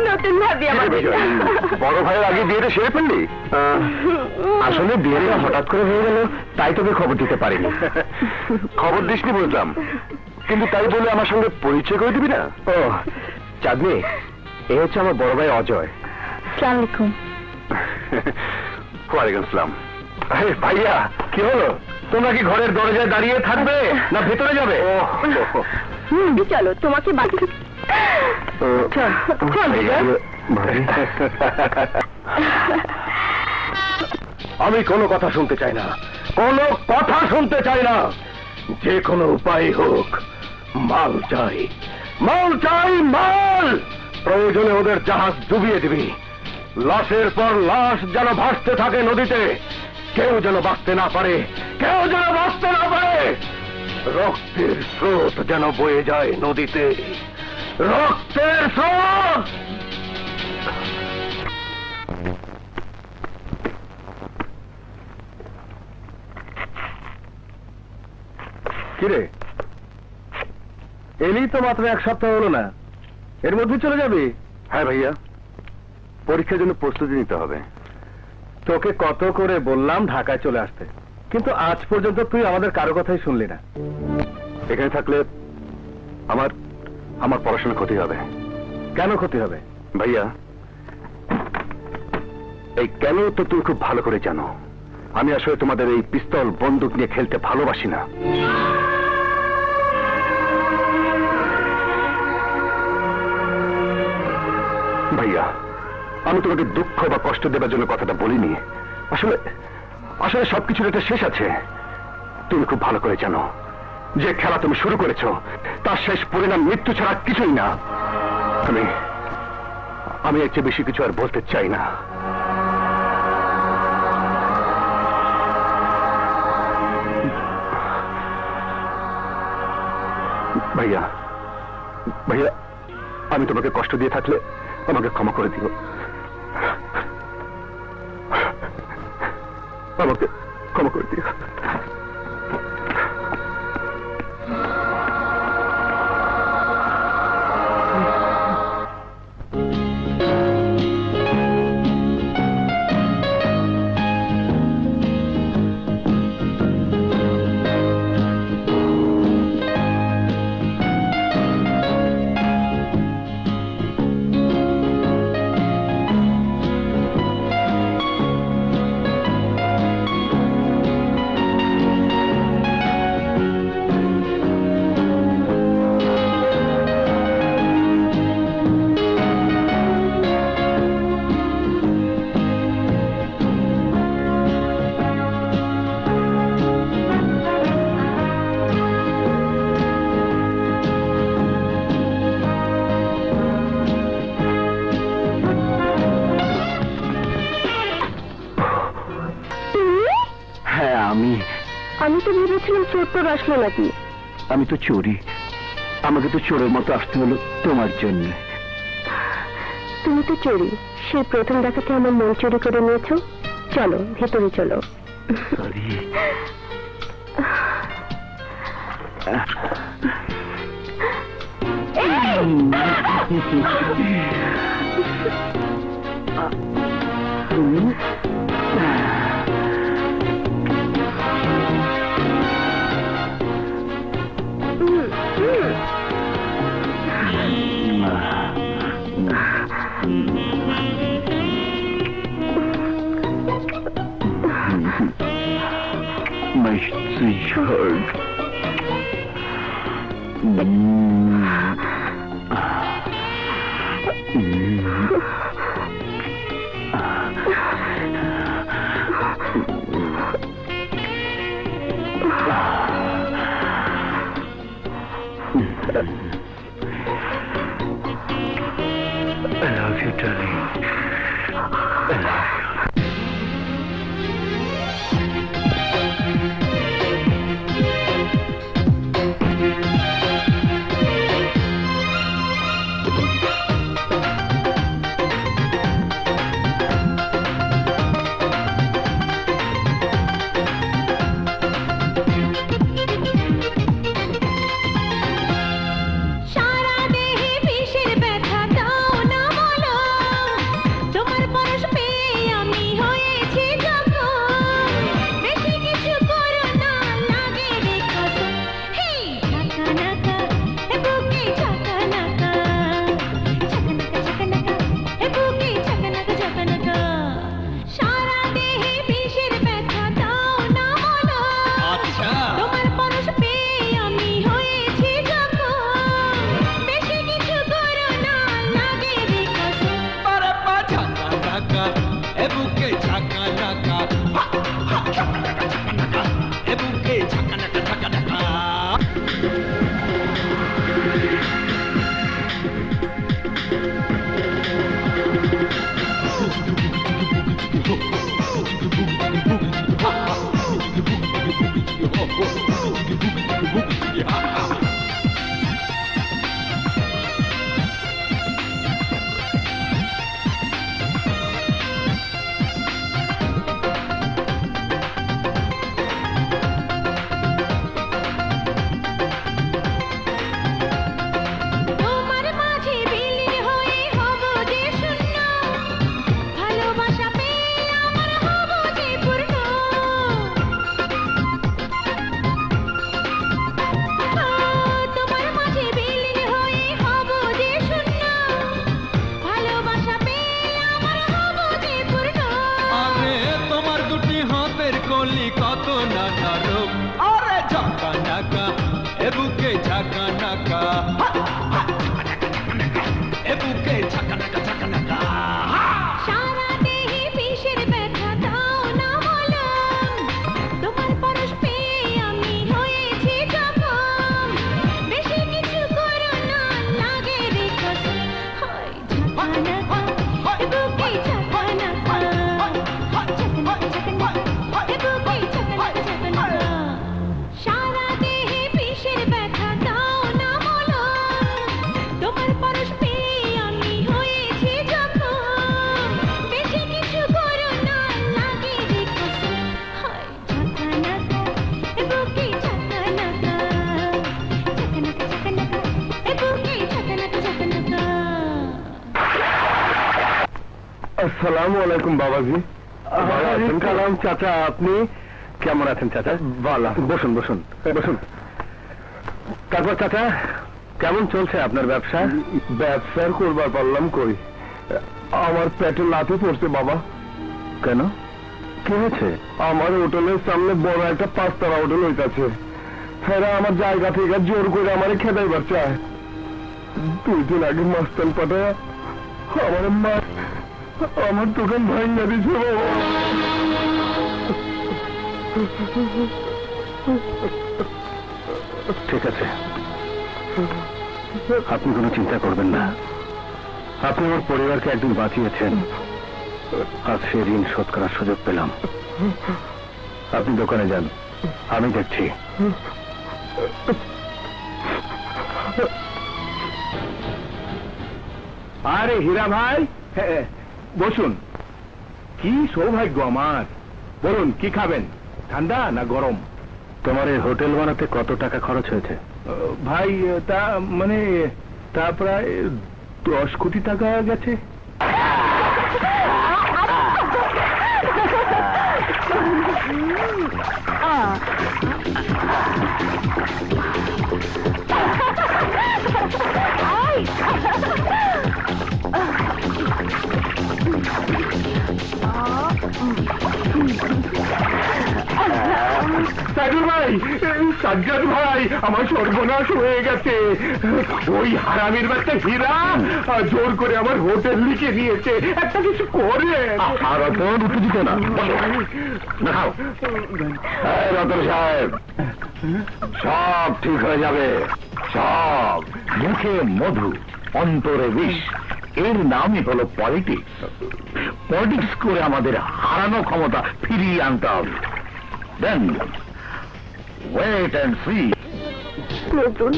নতুন ভাবি আমাদের। বড় ভাইয়ের আগে বিয়েটা সেরে ফেললি? আসলে বিয়েটা হঠাৎ করে হয়ে গেল, তাই তোকে খবর দিতে পারিনি। খবর দিসনি বুঝলাম, কিন্তু তাই বলে আমার সঙ্গে পরিচয় করে দিবি না? ও চাঁদনি, এ হচ্ছে আমার বড় ভাই অজয়। আসসালামু আলাইকুম। ওয়ালাইকুম আসসালাম। আরে ভাইয়া, কি হলো? তোমরা কি ঘরের দরজায় দাঁড়িয়ে থাকবে না ভেতরে যাবে? চলো তোমাকে বাকি আমি কোনো কথা শুনতে চাই না, কোনো কথা শুনতে চাই না। যে কোনো উপায় হোক মাল চাই, মাল চাই, মাল। প্রয়োজনে ওদের জাহাজ ডুবিয়ে দিবি। লাশের পর লাশ যেন ভাসতে থাকে নদীতে, কেউ যেন বাঁচতে না পারে, কেউ যেন বাঁচতে না পারে। রক্তের স্রোত যেন বয়ে যায় নদীতে, রক্তের স্রোত। কিরে, এলি তো মাত্র এক সপ্তাহ হলো না, এর মধ্যে চলে যাবি? হ্যাঁ ভাইয়া, পরীক্ষার জন্য প্রস্তুতি নিতে হবে। তোকে কত করে বললাম ঢাকায় চলে আসতে, কিন্তু আজ পর্যন্ত তুই আমাদের কারো কথাই শুনলি না। এখানে থাকলে আমার আমার পড়াশোনা ক্ষতি হবে। কেন ক্ষতি হবে? ভাইয়া, এই কেন তো তুমি খুব ভালো করে জানো। আমি আসলে তোমাদের এই পিস্তল বন্দুক নিয়ে খেলতে ভালোবাসি না। ভাইয়া, আমি তোমাকে দুঃখ বা কষ্ট দেবার জন্য কথাটা বলিনি। আসলে আসলে সবকিছুর একটা শেষ আছে। তুমি খুব ভালো করে জানো যে খেলা তুমি শুরু করেছো তার শেষ পরিণাম মৃত্যু ছাড়া কিছুই না। আমি এর চেয়ে বেশি কিছু আর বলতে চাই না। ভাইয়া, ভাইয়া, আমি তোমাকে কষ্ট দিয়ে থাকলে আমাকে ক্ষমা করে দিও। আমাকে ক্ষমা করে দিও। এসে ভেবেছিলাম চোর তোর আসলো নাকি। আমি তো চোরই, আমাকে তো চোরের মতো আসতে হলো তোমার জন্য। তুমি তো চোরি, সেই প্রথম দেখাতে আমার মন চুরি করে নিয়েছো। চলো ভেতরে চলো। Sorry. My sweetheart. I love you, darling. I love you. আসসালামুয়ালাইকুম বাবাজি। কালাম চাচা, আপনি কেমন আছেন চাচা? ভালো। বসুন বসুন বসুন। তারপর চাচা, কেমন চলছে আপনার ব্যবসা? ব্যবসার করবার পারলাম কই, আমার পেটে লাথি পড়ছে বাবা। কেন, কি হয়েছে? আমার হোটেলের সামনে বড় একটা 5 তারা হোটেল হইতাছে, ফেরা আমার জায়গা থেকে জোর করে আমারে খেদাইবার চায়। 2 দিন আগে মাস্তান পাঠায় আমার দোকান ভাঙা দিছে বাবা। ঠিক আছে, আপনি কোনো চিন্তা করবেন না। আপনি আমার পরিবারকে একদিন বাঁচিয়েছেন, আজ সে ঋণ শোধ করার সুযোগ পেলাম। আপনি দোকানে যান, আমি দেখছি। আরে হীরা ভাই, বসুন। কি সৌভাগ্য আমার। বলুন কি খাবেন, ঠান্ডা না গরম? তোমার এই হোটেল বানাতে কত টাকা খরচ হয়েছে? ভাই তা মানে তা প্রায় 10 কোটি টাকা গেছে। সাইদুল ভাই, সাজ্জাদ ভাই, আমার সর্বনাশ হয়ে গেছে। ওই হারামির বাচ্চা হীরা জোর করে আমার হোটেল লিখে নিয়েছে। একটা কিছু করে। আর অত উত্তেজিত না, দেখাও। রতন সাহেব, সব ঠিক হয়ে যাবে, সব। মুখে মধু, অন্তরে বিষ, এর নামই হলো পলিটিক্স। পলিটিক্স করে আমাদের হারানো ক্ষমতা ফিরিয়ে আনতে হবে। দেন ওয়েট অ্যান্ড সি। নজরুল,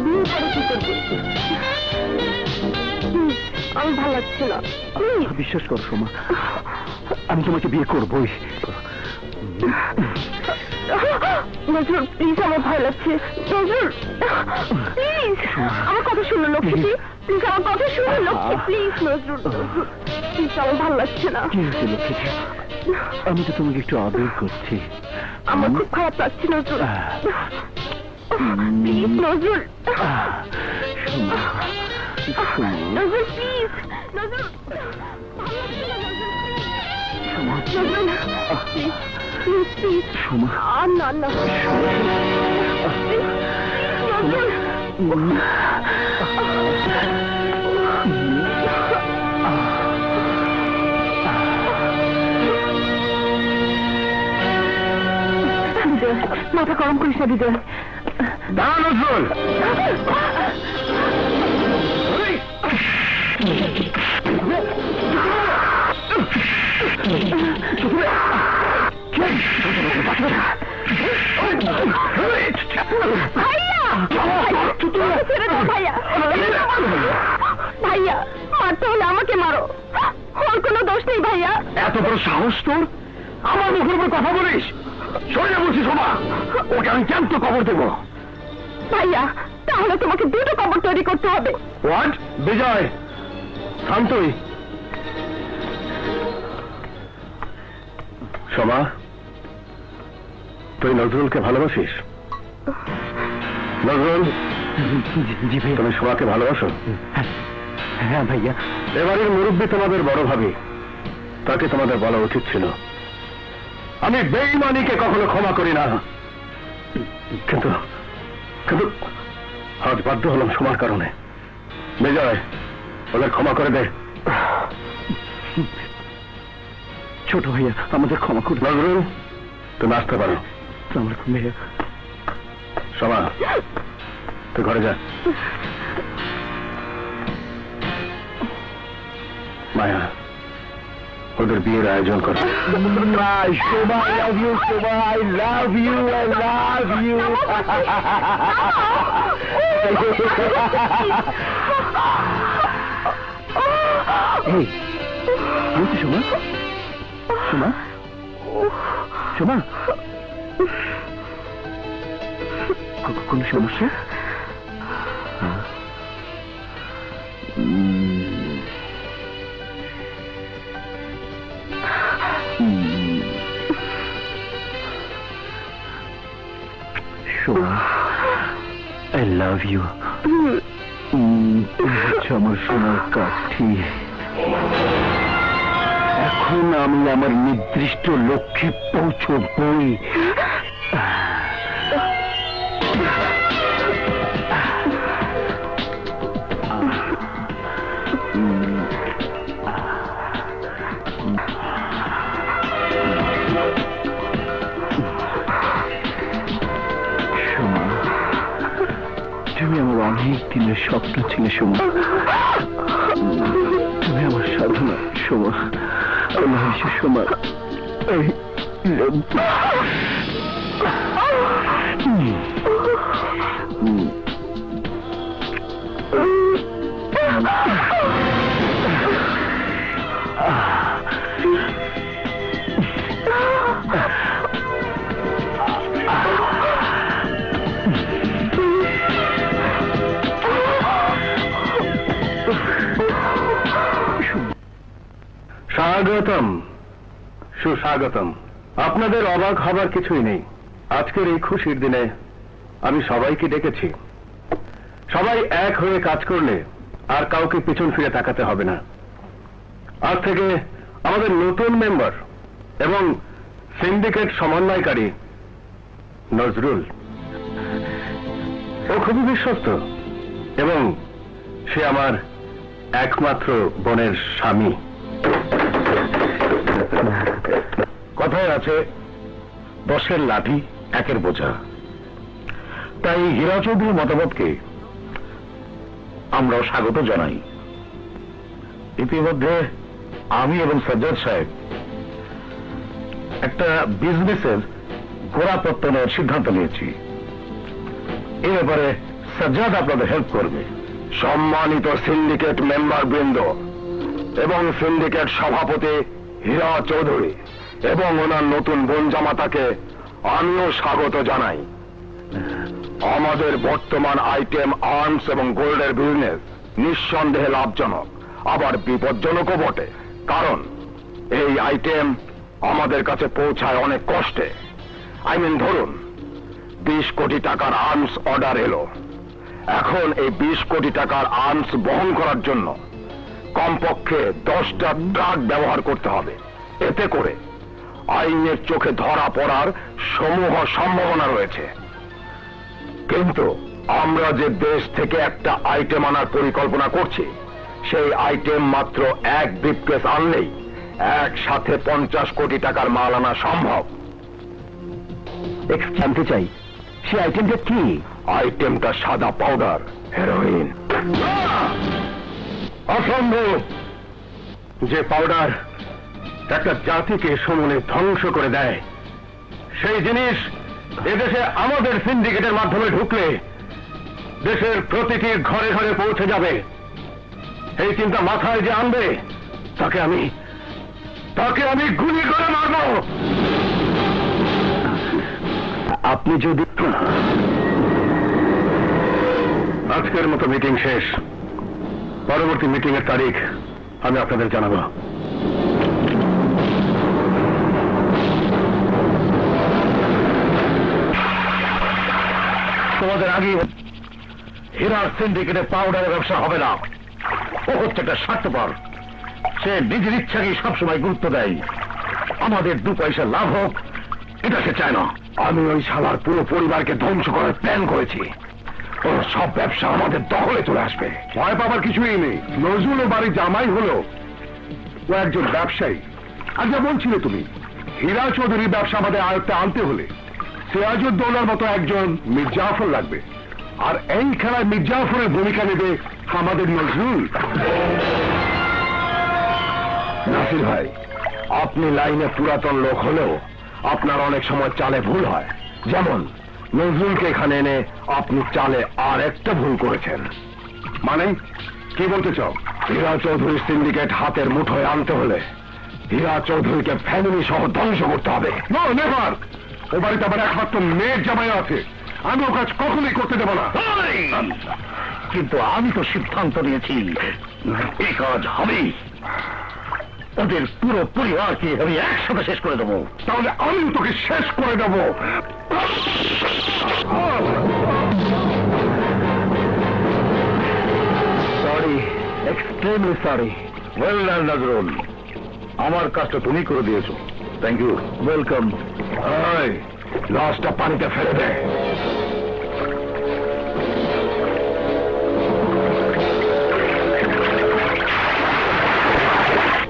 বিয়ে করে কি করবি? আমি ভালো লাগছে না। বিশ্বাস করো সোমা, আমি তোমাকে বিয়ে করবই। নজরুল প্লিজ, আমার ভয় লাগছে। নজরুল প্লিজ, আমার কথা শুনো লক্ষ্মী, প্লিজ আমার কথা শুনো লক্ষ্মী, প্লিজ নজরুল, প্লিজ আমার ভালো লাগছে না। কি হয়েছে লক্ষ্মী? আমি তো তোমাকে একটু আদর করছি। আমার খুব খারাপ লাগছে Nazrul, please Nazrul, Nazrul please, Nazrul, Nazrul please, please please, না না নজরুল। মাথা গরম করিস না বিজয়। নজরুল, ভাইয়া, ভাইয়া, ভাইয়া মারতে হলে আমাকে মারো, ওর কোনো দোষ নেই ভাইয়া। এত বড় সাহস তোর, আমার মুখের উপর কথা বলিস? সরে বলছি সোমা, ওকে আমি জ্যান্ত কবর দেবো। ভাইয়া তাহলে তোমাকে দুটো কবর তৈরি করতে হবে। হোয়াট? বিজয় শান্তই। সোমা, তুই নজরুলকে ভালোবাসিস? নজরুল, জি ভাই। তুমি সোমাকে ভালোবাসো? হ্যাঁ ভাইয়া। এবারের মুরব্বী তোমাদের বড় ভাবি, তাকে তোমাদের বলা উচিত ছিল। আমি বেঈমানিকে কখনো ক্ষমা করি না, কিন্তু কিন্তু আজ বাধ্য হলাম সোমার কারণে। বিজয়, ওদের ক্ষমা করে দে। ছোট ভাইয়া, আমাদের ক্ষমা করে। নজরুল, তুমি আসতে পারো। ভাইয়া। সোমা, তুই ঘরে যা। মায়া, ওদের বিয়ের আয়োজন কর। Soma, I love you. Soma, I love you, I love you. এই বলছি সোমা, সোমা, সোমা, কোনো সমস্যা? Soma, I love you. আমার সোনার কাঠি। এখন আমি আমার নির্দিষ্ট লক্ষ্যে পৌঁছবই। তুমি আমার অনেক দিনের স্বপ্ন ছিল সোমা, তুমি আমার সাধনা সোমা। সোমা, স্বাগতম, সুস্বাগতম। আপনাদের অবাক হবার কিছুই নেই। আজকের এই খুশির দিনে আমি সবাইকে ডেকেছি। সবাই এক হয়ে কাজ করলে আর কাউকে পিছন ফিরে তাকাতে হবে না। আজ থেকে আমাদের নতুন মেম্বার এবং সিন্ডিকেট সমন্বয়কারী নজরুল। ও খুবই বিশ্বস্ত এবং সে আমার একমাত্র বোনের স্বামী। কথায় আছে, দশের লাঠি একের বোঝা। তাই হীরা চৌধুরীর মতামতকে আমরাও স্বাগত জানাই। ইতিমধ্যে আমি এবং সাজ্জাদ সাহেব একটা বিজনেসের গোড়াপত্তনের সিদ্ধান্ত নিয়েছি। এই ব্যাপারে সাজ্জাদ আপনাদের হেল্প করবে। সম্মানিত সিন্ডিকেট মেম্বার বৃন্দ এবং সিন্ডিকেট সভাপতি হীরা চৌধুরী এবং ওনার নতুন বোন জামাতাকে আমিও স্বাগত জানাই। আমাদের বর্তমান আইটেম আর্মস এবং গোল্ডের বিজনেস নিঃসন্দেহে লাভজনক, আবার বিপজ্জনকও বটে। কারণ এই আইটেম আমাদের কাছে পৌঁছায় অনেক কষ্টে। ধরুন 20 কোটি টাকার আর্মস অর্ডার এলো। এখন এই 20 কোটি টাকার আর্মস বহন করার জন্য কমপক্ষে 10টা ট্রাক ব্যবহার করতে হবে। এতে করে আইনের চোখে ধরা পড়ার সমূহ সম্ভাবনা রয়েছে। কিন্তু আমরা যে দেশ থেকে একটা আইটেম আনার পরিকল্পনা করছি, সেই আইটেম মাত্র এক ব্রিফকেস আনলেই একসাথে 50 কোটি টাকার মাল আনা সম্ভব। জানতে চাই সে আইটেমটা কি? আইটেমটা সাদা পাউডার, হেরোইন। অসম্ভব! যে পাউডার একটা জাতিকে সমূলে ধ্বংস করে দেয়, সেই জিনিস এদেশে আমাদের সিন্ডিকেটের মাধ্যমে ঢুকলে দেশের প্রতিটি ঘরে ঘরে পৌঁছে যাবে। এই চিন্তা মাথায় যে আনবে তাকে আমি গুলি করে মারব। আপনি যদি আজকের মতো মিটিং শেষ, পরবর্তী মিটিং এর তারিখ আমি আপনাদের জানাবো। তোমাদের আগে হীরা সিন্ডিকেটের পাউডারের ব্যবসা হবে না। ও হচ্ছে একটা স্বার্থপর। সে নিজের ইচ্ছাকে সবসময় গুরুত্ব দেয়। আমাদের 2 পয়সা লাভ হোক এটা সে চায় না। আমি ওই শালার পুরো পরিবারকে ধ্বংস করার প্ল্যান করেছি। ওর সব ব্যবসা আমাদের দখলে চলে আসবে। ভয় পাবার কিছুই নেই। নজরুল বাড়ি জামাই হলো ও একজন ব্যবসায়ী। আর যা বলছিলে তুমি, হীরা চৌধুরীর ব্যবসা আমাদের আয়ত্তে আনতে হলে সিরাজউদ্দৌলার মতো একজন মীর জাফর লাগবে। আর এই খেলায় মীর জাফরের ভূমিকা নেবে আমাদের নজরুল। নাসির ভাই, আপনি লাইনে পুরাতন লোক হলেও আপনার অনেক সময় চালে ভুল হয়। যেমন নজরুলকে এখানে এনে আপনি চালে আর একটা ভুল করেছেন। মানে কি বলতে চাও? হীরা চৌধুরীর সিন্ডিকেট হাতের মুঠোয় আনতে হলে হীরা চৌধুরীকে ফ্যামিলি সহ ধ্বংস করতে হবে। No never. ও বাড়িতে আবার একমাত্র মেয়ের জামাই আছে। আমি ও কাজ কখনোই করতে দেব না। কিন্তু আমি তো সিদ্ধান্ত নিয়েছি এই কাজ হবেই। ওদের পুরো পরিবারকে আমি একসাথে শেষ করে দেবো। তাহলে আমি তোকে শেষ করে দেব। Sorry, extremely sorry. Well done Nazrul, আমার কাজটা তুমি করে দিয়েছো। Thank you. ওয়েলকাম। লাশটা পানিতে ফেলে দে।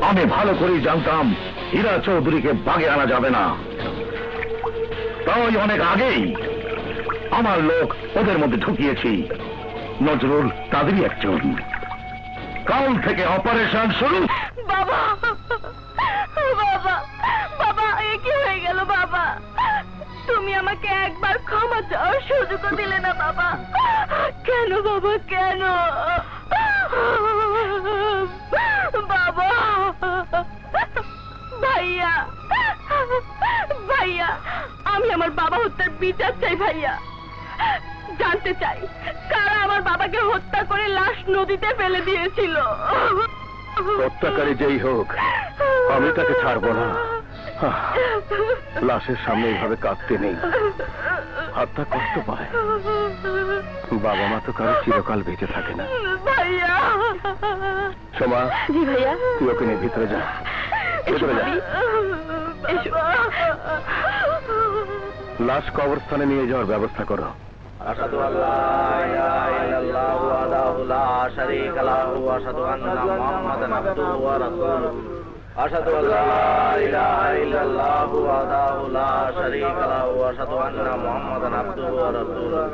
আমি ভালো করেই জানতাম হীরা চৌধুরীকে বাগে আনা যাবে না। তাই অনেক আগেই আমার লোক ওদের মধ্যে ঢুকিয়েছি। নজরুল তাদেরই একজন। কাল থেকে অপারেশন শুরু। বাবা, বাবা, বাবা, এ কি হয়ে গেল বাবা? তুমি আমাকে একবার ক্ষমা চাওয়ার সুযোগও দিলে না বাবা। কেন বাবা, কেন? বাবা, ভাইয়া, ভাইয়া, আমি আমার বাবা হত্যার বিচার চাই ভাইয়া। জানতে চাই কারা আমার বাবাকে হত্যা করে লাশ নদীতে ফেলে দিয়েছিল। হত্যাকারী যেই হোক, আমি তাকে ছাড়বো না। লাশের সামনে এইভাবে কাঁদতে নেই, হাতটা কষ্ট পায়। বাবা মা তো কারো চিরকাল বেঁচে থাকে না। ভাইয়া। সোমা, জি ভাইয়া। তুই ওকে নিয়ে ভিতরে যা, ভিতরে যা। লাশ কবরস্থানে নিয়ে যাওয়ার ব্যবস্থা করো। أشهد أن لا إله إلا الله وحده لا شريك له وأشهد أن محمدا عبده ورسوله أشهد أن لا إله إلا الله وحده لا شريك له وأشهد أن محمدا عبده ورسوله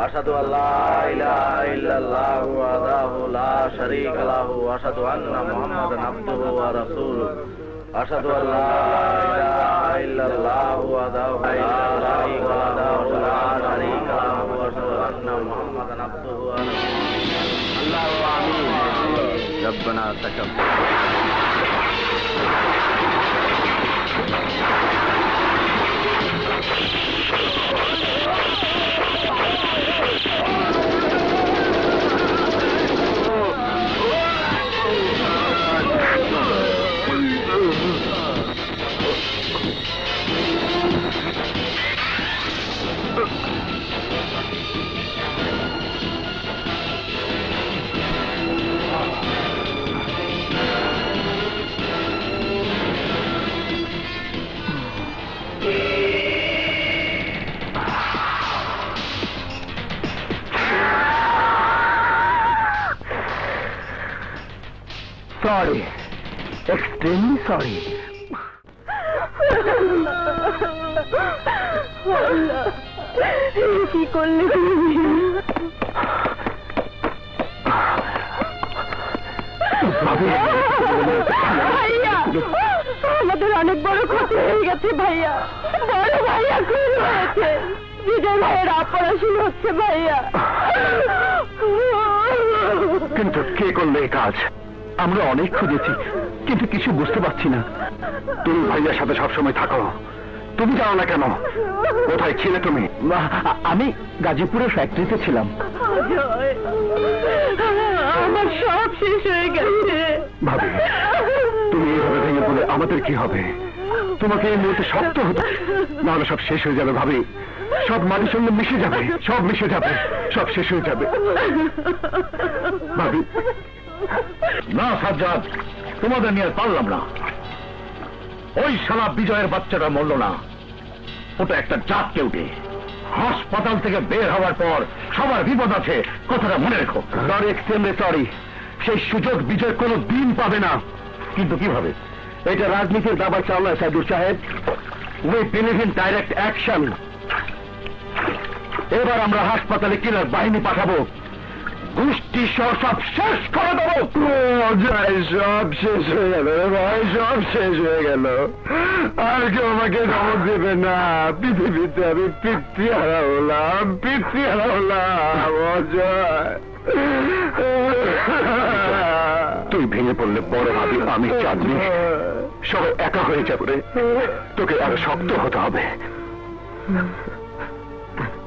أشهد أن لا إله إلا الله وحده لا شريك له وأشهد أن محمدا عبده ورسوله أشهد أن لا إله إلا الله وحده لا شريك له وأشهد أن محمدا عبده ورسوله اللهم آمين ربنا تقبل Sorry, extremely sorry. কি করলে তুমি? ভাইয়া, আমাদের অনেক বড় ক্ষতি হয়ে গেছে ভাইয়া। বড় ভাইয়া খুন হয়েছে। বিজয় ভাইয়ের অপারেশন হচ্ছে ভাইয়া। কিন্তু কে করলো এই কাজ? আমরা অনেক খুঁজেছি, কিন্তু কিছু বুঝতে পারছি না। তুমি ভাইয়ার সাথে সবসময় থাকো, তুমি যাও না কেন? কোথায় ছিলে তুমি? আমি গাজীপুরের ফ্যাক্টরিতে ছিলাম। আমার সব শেষ হয়ে গেছে। ভাবি, তুমি এইভাবে ভেঙে পড়লে আমাদের কি হবে? তোমাকে এই মুহূর্তে শক্ত হতো, নাহলে সব শেষ হয়ে যাবে ভাবি। সব মাটির সঙ্গে মিশে যাবে, সব মিশে যাবে, সব শেষ হয়ে যাবে ভাবি। না সাজ্জাদ, তোমাদের নিয়ে পারলাম না। ওই শালা বিজয়ের বাচ্চাটা মরল না, ওটা একটা জাত কেউটে। হাসপাতাল থেকে বের হওয়ার পর সবার বিপদ আছে, কথাটা মনে রেখো। Sorry, extremely sorry. সেই সুযোগ বিজয় কোনো দিন পাবে না। কিন্তু কিভাবে? এটা রাজনীতির দাবা চালায় সাইদুর সাহেব। We believe in direct action. এবার আমরা হাসপাতালে কিলার বাহিনী পাঠাবো, গোষ্ঠী সহ সব শেষ করে দেবো। সব শেষ হয়ে গেল ভাই, সব শেষ হয়ে গেল। আর কেউ আমাকে ধমক দেবে না। পৃথিবীতে আমি পিতৃহারা হলাম, পিতৃহারা হলাম। অজয়, তুই ভেঙে পড়লে বড় ভাবি আমি চাঁদনি সব একা হয়ে যাবে। তোকে আরো শক্ত হতে হবে।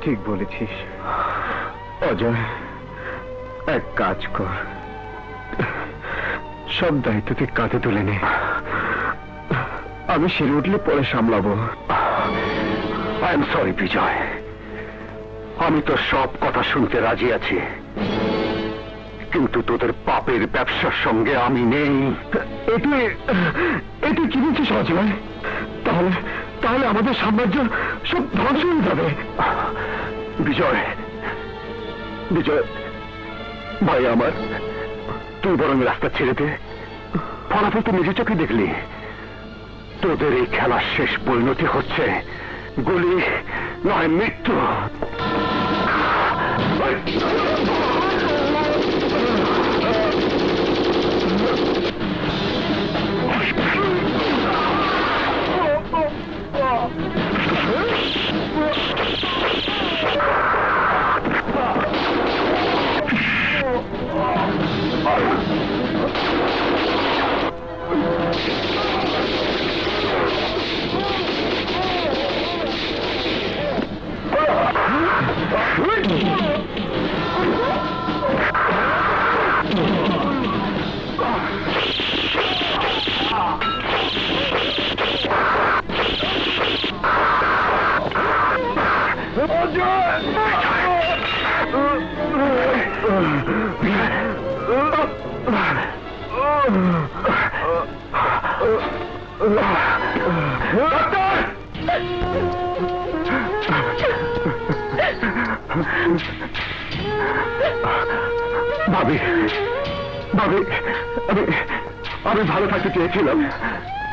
ঠিক বলেছিস অজয়, এক কাজ কর, সব দায়িত্ব তুই কাঁধে তুলে নে। আমি সেরে উঠলে পরে সামলাবো। আই এম সরি বিজয়, আমি তো সব কথা শুনতে রাজি আছি, কিন্তু তোদের পাপের ব্যবসার সঙ্গে আমি নেই। এটি কি বলছিস অজয়? তাহলে তাহলে আমাদের সাম্রাজ্য সব ধ্বংস হয়ে যাবে। বিজয়, বিজয় ভাই আমার, তুই বরং রাস্তা ছেড়ে দে। ফলাফল তুই নিজে চোখে দেখলি। তোদের এই খেলার শেষ পরিণতি হচ্ছে গুলি নয় মৃত্যু। ভাবি ভাবি আমি ভালো থাকতে চেয়েছিলাম,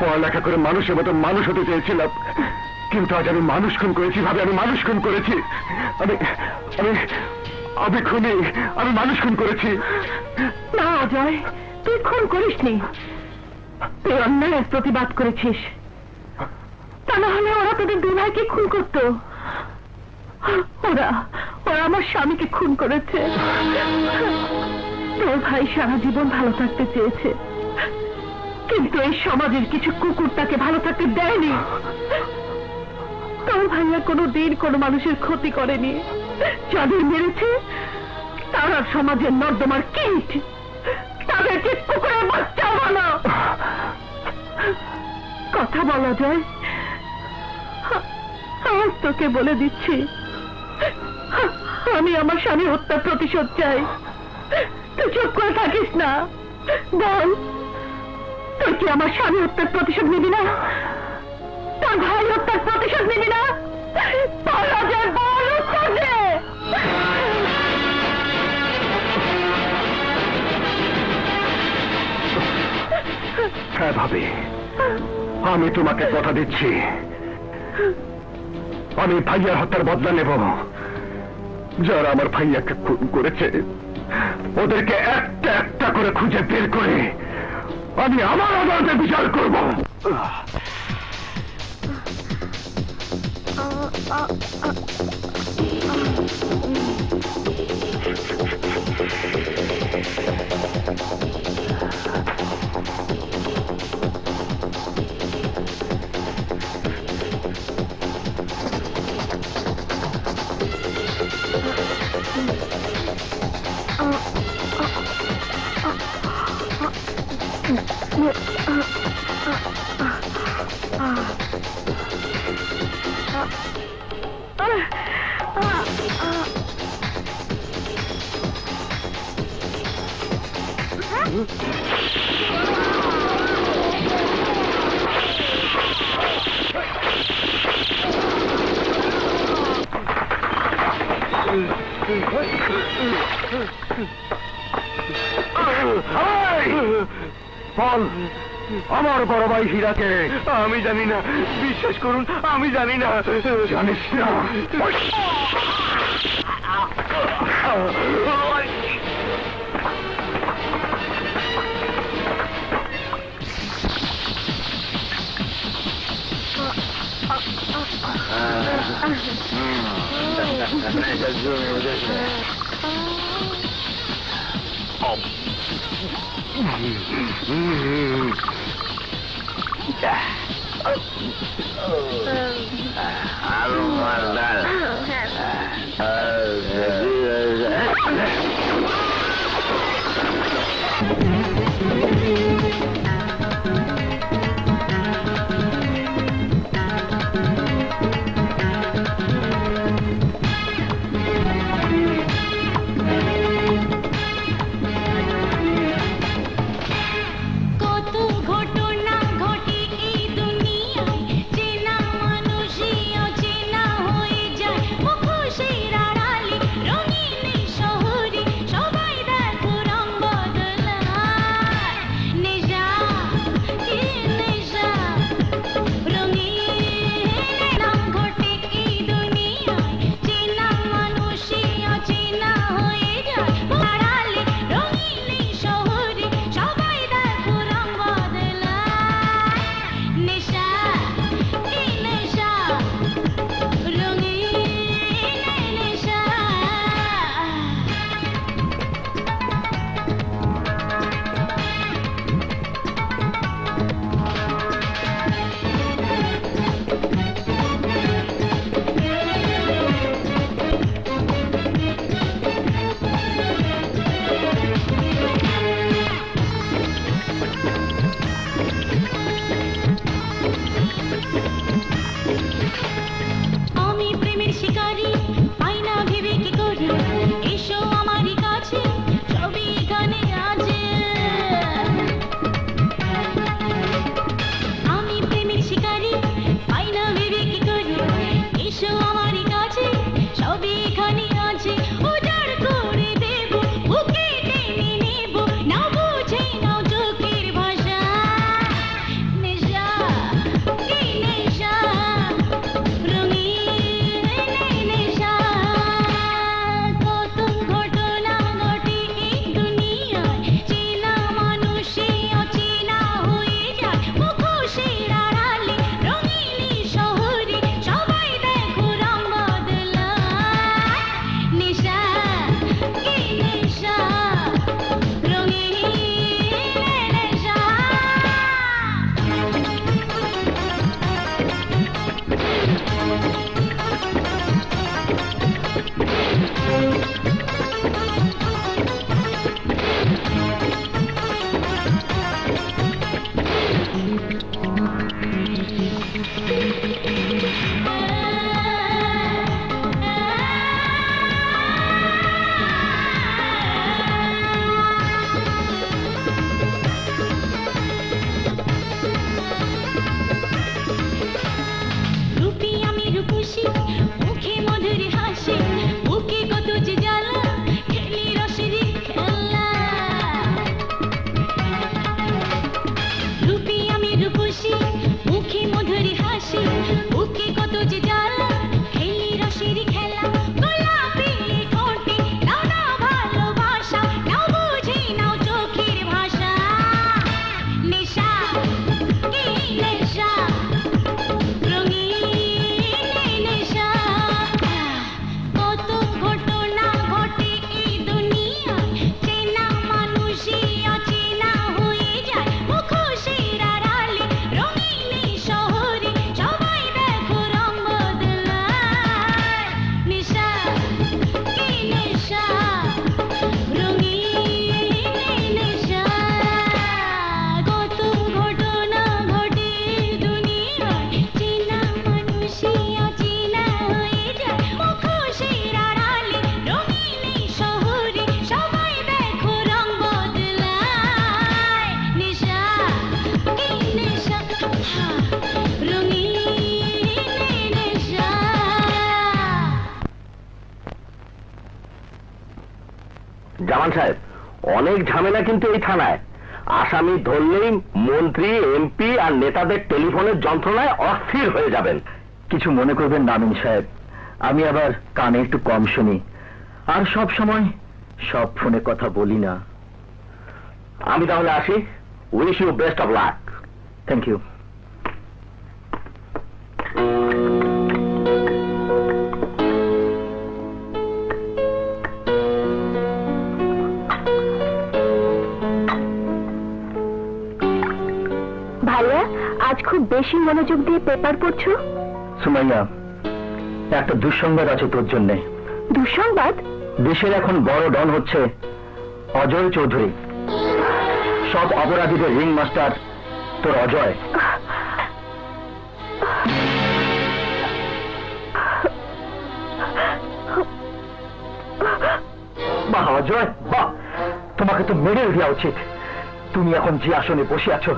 পড়ালেখা করে মানুষের মতো মানুষ হতে চেয়েছিলাম, কিন্তু আজ আমি মানুষ খুন করেছি। ভাবি আমি মানুষ খুন করেছি, আমি আমি আমি খুনি, আমি মানুষ খুন করেছি। না অজয়, তুই খুন করিসনি, তুই অন্যায়ের প্রতিবাদ করেছিস। তা না হলে ওরা তোদের দুই ভাইকে খুন করতো। ওরা ওরা আমার স্বামীকে খুন করেছে। তোর ভাই সারা জীবন ভালো থাকতে চেয়েছে, কিন্তু এই সমাজের কিছু কুকুর তাকে ভালো থাকতে দেয়নি। তোর ভাইয়া কোনো দিন কোনো মানুষের ক্ষতি করেনি, যাদের মেরেছে তারা সমাজের নর্দমার কীট, তাদেরকে কুকুরের বাচ্চা বলো। কথা বলা যায়, আজ তোকে বলে দিচ্ছি, আমি আমার স্বামী হত্যার প্রতিশোধ চাই। তুই চুপ করে থাকিস না, বল তুই কি আমার স্বামী হত্যার প্রতিশোধ নিবি না? তোর ভাই হত্যার প্রতিশোধ নিবি না? বল অজয়, বল উত্তর দে। হ্যাঁ ভাবি, আমি তোমাকে কথা দিচ্ছি, আমি ভাইয়ার হত্যার বদলা নেব। যারা আমার ভাইয়াকে খুন করেছে ওদেরকে একটা একটা করে খুঁজে বের করে আমি আমার আদালতে বিচার করব। বল আমার বড় ভাই হীরাকে। আমি জানি না, বিশ্বাস করুন আমি জানি না। জানিস না? চেনা মানুষই অচেনা হয়ে যায়, মুখোশের আড়াল জামান সাহেব, অনেক ঝামেলা কিন্তু এই থানায়। আসামি ধরলেই মন্ত্রী, এমপি আর নেতাদের টেলিফোনের যন্ত্রণায় অস্থির হয়ে যাবেন। কিছু মনে করবেন না আমিন সাহেব, আমি আবার কানে একটু কম শুনি, আর সব সময় সব ফোনে কথা বলি না। আমি তাহলে আসি। Wish you best of luck. Thank you. ভাইয়া, আজ খুব বেশি মনোযোগ দিয়ে পেপার পড়ছো। সুমাইয়া, একটা দুঃসংবাদ আছে তোর জন্যে। দুঃসংবাদ? দেশের এখন বড় ডন হচ্ছে অজয় চৌধুরী। সব অপরাধীদের রিং মাস্টার তোর অজয়। বাহ অজয়, বাহ! তোমাকে তো মেডেল দেওয়া উচিত। তুমি এখন যে আসনে বসে আছো,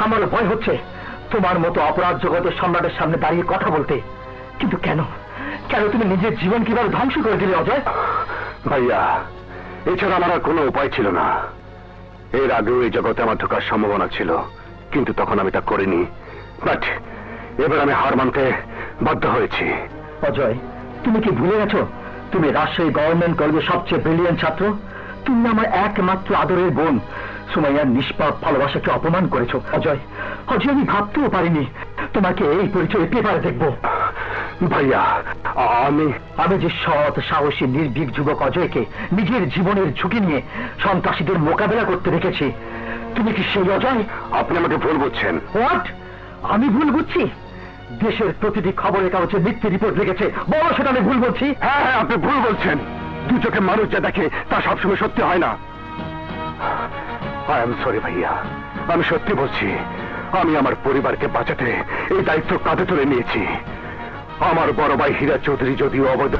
আমারও ভয় হচ্ছে তোমার মতো অপরাধ জগতের সম্রাটের সামনে দাঁড়িয়ে কথা বলতে। কিন্তু কেন কেন তুমি নিজের জীবন কিভাবে ধ্বংস করে দিলে অজয়? ভাইয়া, এছাড়া আমার আর কোনো উপায় ছিল না। এর আগেও এই জগতে আমার ঢোকার সম্ভাবনা ছিল, কিন্তু তখন আমি তা করিনি। বাট এবার আমি হার মানতে বাধ্য হয়েছি। অজয়, তুমি কি ভুলে গেছো তুমি রাজশাহী গভর্নমেন্ট কলেজের সবচেয়ে ব্রিলিয়েন্ট ছাত্র? তুমি আমার একমাত্র আদরের বোন সুমাইয়ার নিষ্পাপ ভালোবাসাকে অপমান করেছো। অজয়, অজয়, আমি ভাবতেও পারিনি তোমাকে এই পরিচয়ে পেপারে দেখবো। ভাইয়া, আমি যে সৎ, সাহসী, নির্ভীক যুবক অজয়কে নিজের জীবনের ঝুঁকি নিয়ে সন্ত্রাসীদের মোকাবেলা করতে দেখেছি, তুমি কি সেই অজয়? আপনি আমাকে ভুল বুঝছেন। হোয়াট? আমি ভুল বুঝছি? দেশের প্রতিটি খবরের কাগজে মিথ্যে রিপোর্ট লিখেছে, বড় সেটা আমি ভুল বলছি? হ্যাঁ হ্যাঁ, আপনি ভুল বলছেন। দু চোখে মানুষ যা দেখে তা সবসময় সত্যি হয় না। আই এম সরি ভাইয়া, আমি সত্যি বলছি। আমি আমার পরিবারকে বাঁচাতে এই দায়িত্ব কাঁধে তুলে নিয়েছি। আমার বড় ভাই হীরা চৌধুরী যদিও অবৈধ,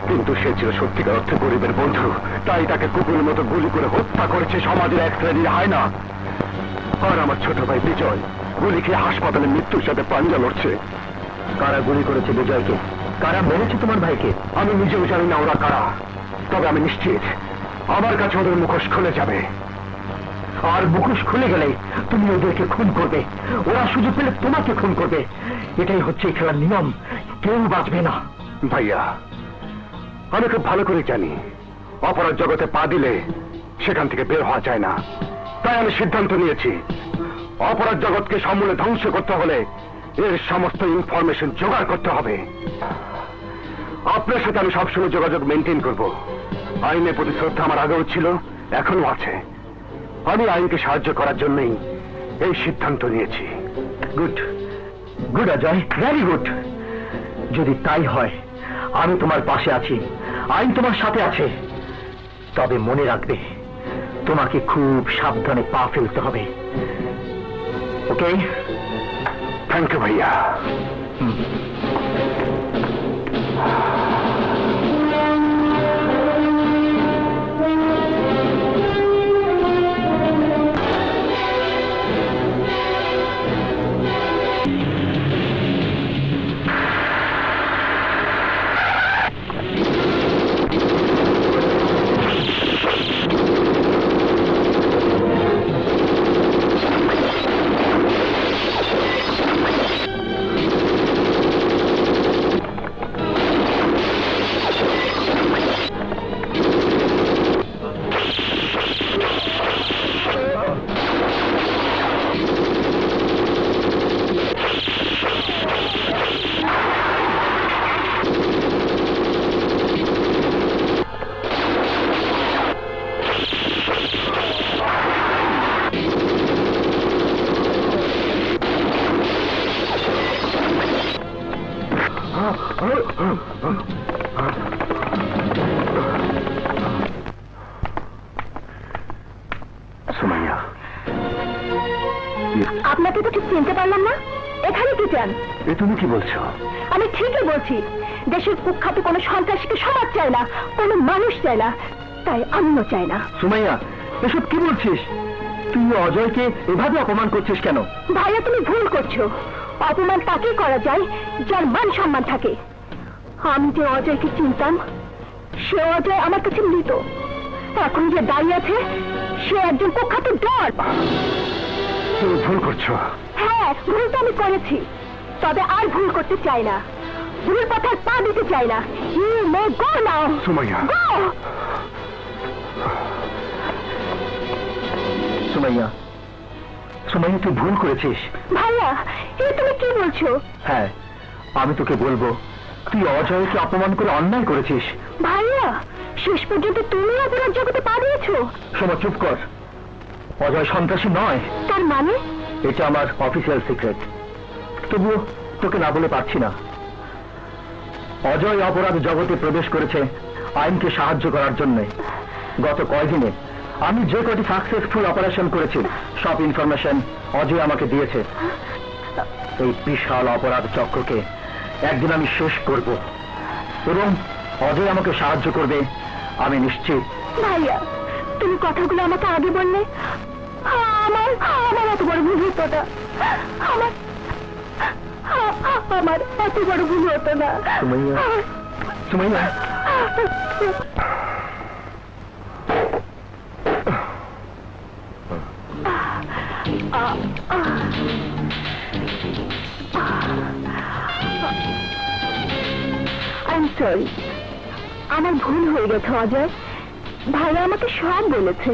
কিন্তু সে ছিল সত্যিকার অর্থে গরিবের বন্ধু, তাই তাকে কুকুরের মতো গুলি করে হত্যা করেছে সমাজের এক শ্রেণীর হায়না। আর আমার ছোট ভাই বিজয় গুলি খেয়ে হাসপাতালে মৃত্যুর সাথে পাঞ্জা লড়ছে। কারা গুলি করেছে বিজয়কে? কারা মেরেছে তোমার ভাইকে? আমি নিজেও জানি না ওরা কারা, তবে আমি নিশ্চিত আমার কাছে ওদের মুখোশ খুলে যাবে। আর মুখোশ খুলে গেলে তুমি ওদেরকে খুন করবে, ওরা সুযোগ পেলে তোমাকে খুন করবে। এটাই হচ্ছে এই খেলার নিয়ম, কেউ বাঁচবে না। ভাইয়া, আমি খুব ভালো করে জানি অপরাধ জগতে পা দিলে সেখান থেকে বের হওয়া যায় না। তাই আমি সিদ্ধান্ত নিয়েছি, অপরাধ জগৎকে সমূলে ধ্বংস করতে হলে এর সমস্ত ইনফরমেশন জোগাড় করতে হবে। আপনার সাথে আমি সবসময় যোগাযোগ মেনটেন করব। আইনের প্রতি শ্রদ্ধা আমার আগেও ছিল, এখনো আছে। আমি আইনকে সাহায্য করার জন্যই এই সিদ্ধান্ত নিয়েছি। Good good Ajay, very good. যদি তাই হয়, আমি তোমার পাশে আছি, আইন তোমার সাথে আছে। তবে মনে রাখবে, তোমাকে খুব সাবধানে পা ফেলতে হবে। ওকে? থ্যাংক ইউ ভাইয়া। সুমাইয়া, আপনাকে তো ঠিক চিনতে পারলাম না। এখানে কি চান? এ তুমি কি বলছো? আমি ঠিকই বলছি। দেশের কুখ্যাত কোনো সন্ত্রাসীকে সমাজ চায় না, কোনো মানুষ চায় না, তাই আমিও চাই না। সুমাইয়া, এসব কি বলছিস? তুই অজয়কে এভাবে অপমান করছিস কেন? ভাইয়া, তুমি ভুল করছো। অপমান তাকে করা যায় যার মান সম্মান থাকে। আমি যে অজয়কে চিনতাম, সে অজয় আমার কাছে মৃত। এখন যে দাঁড়িয়ে আছে সে একজন কুখ্যাত ডর। তুমি ভুল করছো। হ্যাঁ, ভুল তো আমি করেছি, তবে আর ভুল করতে চাই না, ভুল পথে পা দিতে চাই না। ইউ মে গো নাও। সুমাইয়া, গো। সুমাইয়া, সুমাইয়া, তুই ভুল করেছিস। ভাইয়া, এ তুমি কি বলছো? হ্যাঁ, আমি তোকে বলবো, তুই অজয়কে অপমান করে অন্যায় করেছিস। ভাইয়া, শেষ পর্যন্ত তুমি অপরাধ জগতে পা দিয়েছো। সোমা, চুপ কর। অজয় সন্ত্রাসী নয়। তার মানে? এটা আমার অফিসিয়াল সিক্রেট, তবুও তোকে না বলে পারছি না। অজয় অপরাধ জগতে প্রবেশ করেছে আইনকে সাহায্য করার জন্য। গত কয়দিনে আমি যে কটি সাকসেসফুল অপারেশন করেছি সব ইনফরমেশন অজয় আমাকে দিয়েছে। এই বিশাল অপরাধ চক্রকে একদিন আমি শেষ করব এবং অজয় আমাকে সাহায্য করবে, আমি নিশ্চিত। ভাইয়া, তুমি কথাগুলো আমাকে আগে বললে আমার আমার এত বড় ভুল হতো না। আমার এত বড় ভুল হতো না। Sumaiya, Sumaiya, I am sorry, আমার ভুল হয়ে গেছে অজয়। ভাইয়া আমাকে সব বলেছে।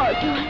অজয়,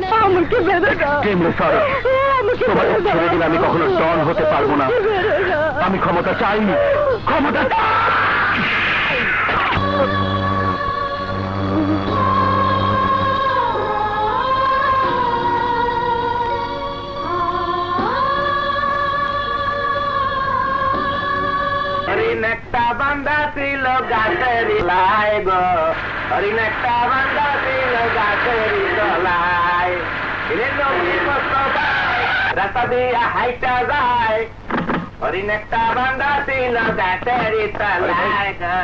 না আমাকে বেরো না সরি আমাকে তোমাকে বেরো না। ছেড়ে দিলে আমি কখনো ডন হতে পারবো না। বেরো না। আমি ক্ষমতা চাই, ক্ষমতা চাই। হরিণ একটা বান্দা ছিল গাছের লাই গো, হরিণ একটা বান্দা ছিল গাছের তলায়। নদীর মতো রাস্তা দিয়া হাইটা যায়, হরিণ একটা বান্দা ছিল গাছের তলায় গো।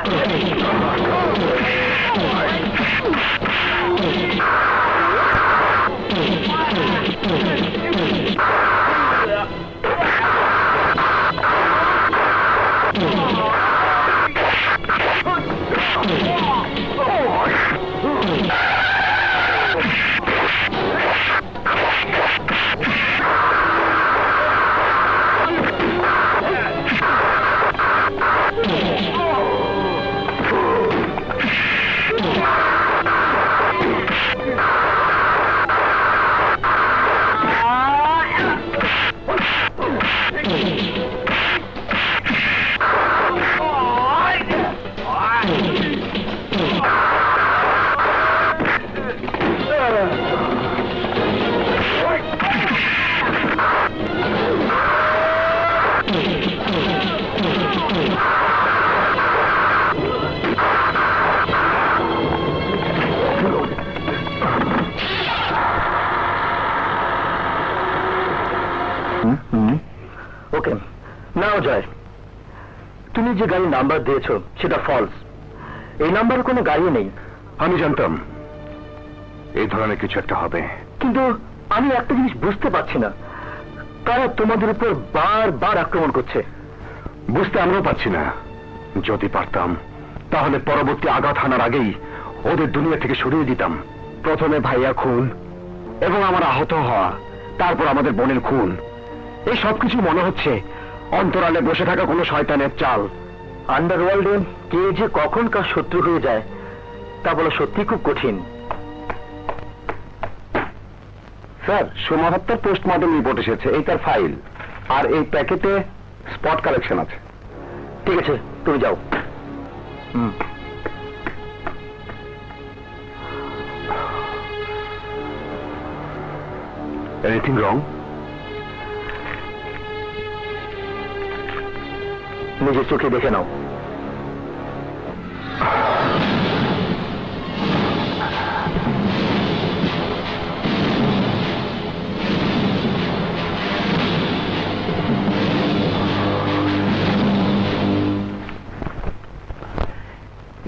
ওকে, নাও জয়, তুমি যে গাড়ির নাম্বার দিয়েছো সেটা ফলস। এই নাম্বারে কোনো গাড়ি নেই। আমি জানতাম এই ধরনের কিছু একটা হবে। কিন্তু আমি একটা জিনিস বুঝতে পারছি না, তারা তোমাদের উপর বারবার আক্রমণ করছে। বুঝতে আমরাও পারছি না। যদি পারতাম তাহলে পরবর্তী আঘাত হানার আগেই ওদের দুনিয়া থেকে সরিয়ে দিতাম। প্রথমে ভাইয়া খুন, এবং আমার আহত হওয়া, তারপর আমাদের বোনের খুন। এই সবকিছু মনে হচ্ছে অন্তরালে বসে থাকা কোনো শয়তানের চাল। আন্ডারওয়ার্ল্ডে কে যে কখন কার শত্রু হয়ে যায় তা বলা সত্যি খুব কঠিন। স্যার, সোমা হত্যার পোস্টমর্টম রিপোর্ট এসেছে, এই তার ফাইল। আর এই প্যাকেটে স্পট কালেকশন আছে। ঠিক আছে, তুমি যাও। Anything wrong? নিজের চোখে দেখে নাও।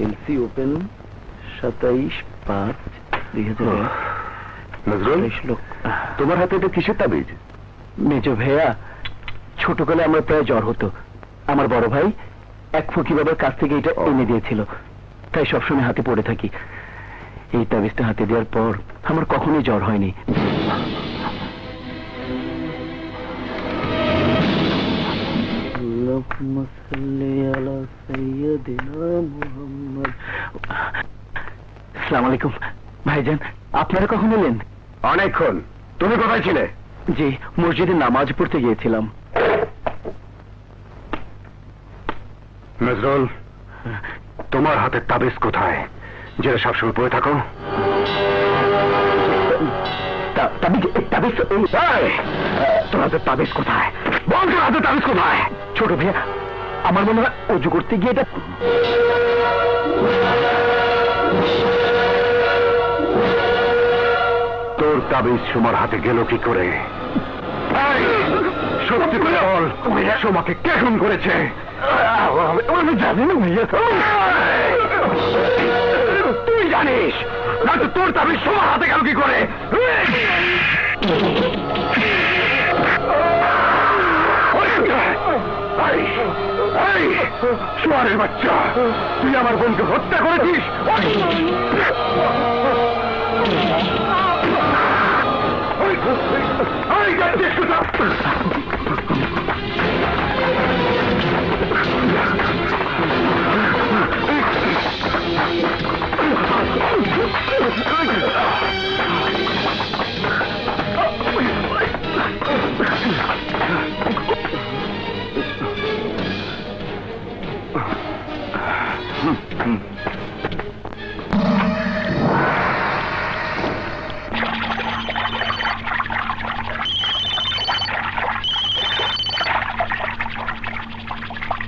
LC open 27/5/2023। নজরুল, তোমার হাতে এটা কিসের তাবিজ? মেজ ভাইয়া, ছোটকালে আমার প্রায় জ্বর হতো। আমার বড় ভাই এক ফকির বাবার কাছ থেকে এটা এনে দিয়েছিল, তাই সবসময় হাতে পড়ে থাকি। এই তাবিজটা হাতে দেওয়ার পর আমার কখনোই জ্বর হয়নি। আসসালামু আলাইকুম ভাইজান, আপনারা কখন এলেন? অনেকক্ষণ। তুমি কোথায় ছিলে? জি, মসজিদে নামাজ পড়তে গিয়েছিলাম। নজরুল, তোমার হাতের তাবিজ কোথায়, যেটা সবসময় পড়ে থাকো? তোর হাতের তাবিজ কোথায়? বল, তোর হাতের তাবিজ কোথায়? ছোট ভাইয়া, আমার মনে হয় অজু করতে গিয়ে এটা তোর তাবিজ সোমার হাতে গেল কি করে? সত্যি করে বল, সোমাকে কে খুন করেছে? আমি জানি না ভাইয়া। তুই জানিস না তো? তোর তাবিজ সোমার হাতে গেল কি করে? সোয়ারের বাচ্চা, তুই আমার বোনকে হত্যা করেছিস।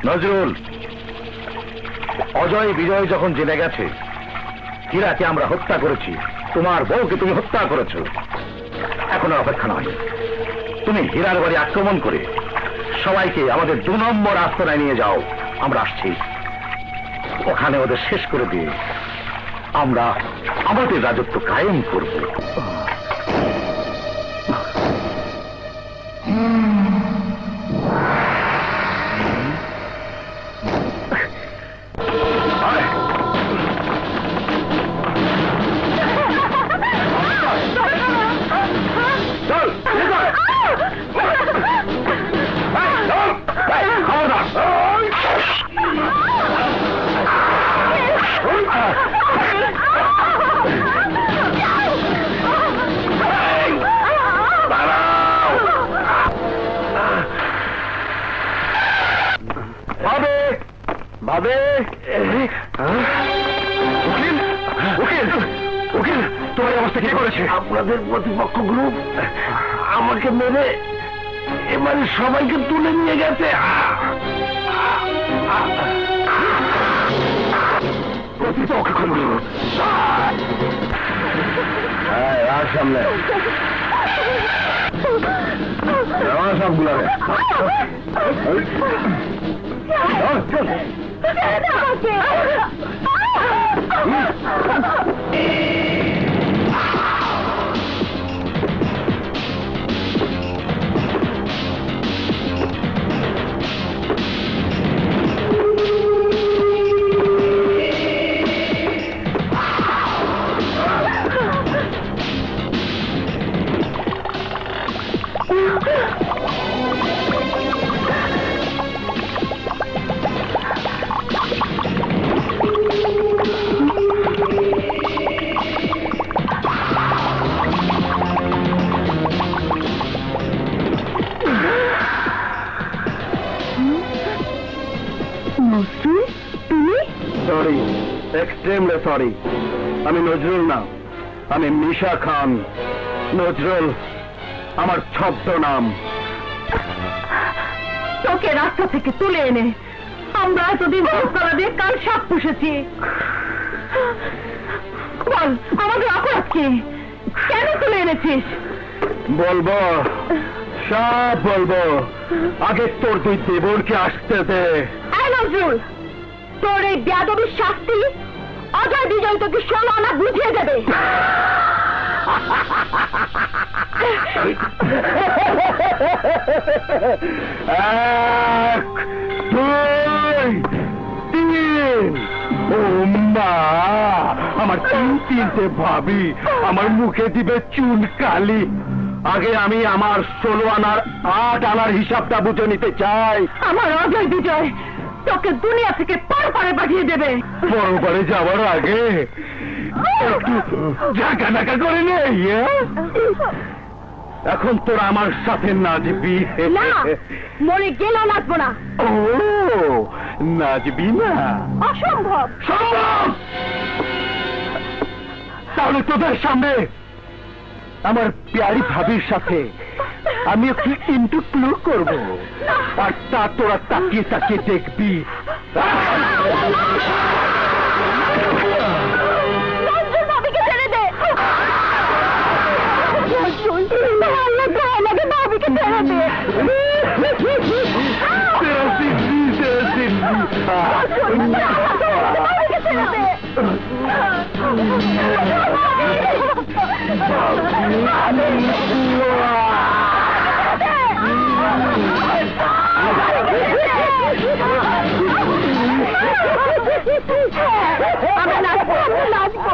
নজরুল, অজয় বিজয় যখন জেনে গেছে হীরাকে আমরা হত্যা করেছি, তোমার বউকে তুমি হত্যা করেছ, এখন আর অপেক্ষা নয়। তুমি হীরার বাড়ি আক্রমণ করে সবাইকে আমাদের 2 নম্বর আস্তানায় নিয়ে যাও। আমরা আসছি, ওখানে ওদের শেষ করে দিয়ে আমরা আমাদের রাজত্ব কায়েম করব। ভাবে উকিল, উকিল, উকিল, তোমার অবস্থা কি করেছে? আপনাদের প্রতিপক্ষ গ্রুপ আমাকে মেরে এবারে সবাইকে তুলে নিয়ে গেছে। প্রতিপক্ষ গ্রুপ? আর সামনে সবগুলো সরি, এক্সট্রিমলি সরি। আমি নজরুল না, আমি মিশা খান। নজরুল আমার ছদ্ম নাম। তোকে রাস্তা থেকে তুলে এনে আমরা এতদিন করা দিয়ে কাল সাপ পুষেছি। বল আমাদের অপরাধ কি? কেন তুলে এনেছিস? বলবো, সব বলবো। আগে তোর 2 দেবরকে আসতে দে। নজরুল, তোর এই বেয়াদবির শাস্তি অজয় বিজয় তোকে 16 আনা বুঝিয়ে দেবে। 1, 2, 3। ও মা, আমার 3 ভাবি আমার মুখে দিবে চুন কালি। আগে আমি আমার 16 আনার 8 আনার হিসাবটা বুঝে নিতে চাই। আমার অজয় বিজয় তোকে দুনিয়া থেকে পারে পাঠিয়ে দেবে। পরপারে যাওয়ার আগে একটু ঝাঁকা নাকা করে নেই। এখন তোরা আমার সাথে নাচবি? না, মরে গেলেও নাচবো না। ও, নাচবি না? অসম্ভব। সম্ভব। তাহলে তোদের সামনে আমার প্যারি ভাবির সাথে আমি একটু ইন্টারপ্লু করবো, আর তা তোরা তাকিয়ে তাকিয়ে দেখবি। ভাবিকে ছেড়ে দে। আমাকে ভাবিকে ছেড়ে দে। আমি নাচবো, নাচবো।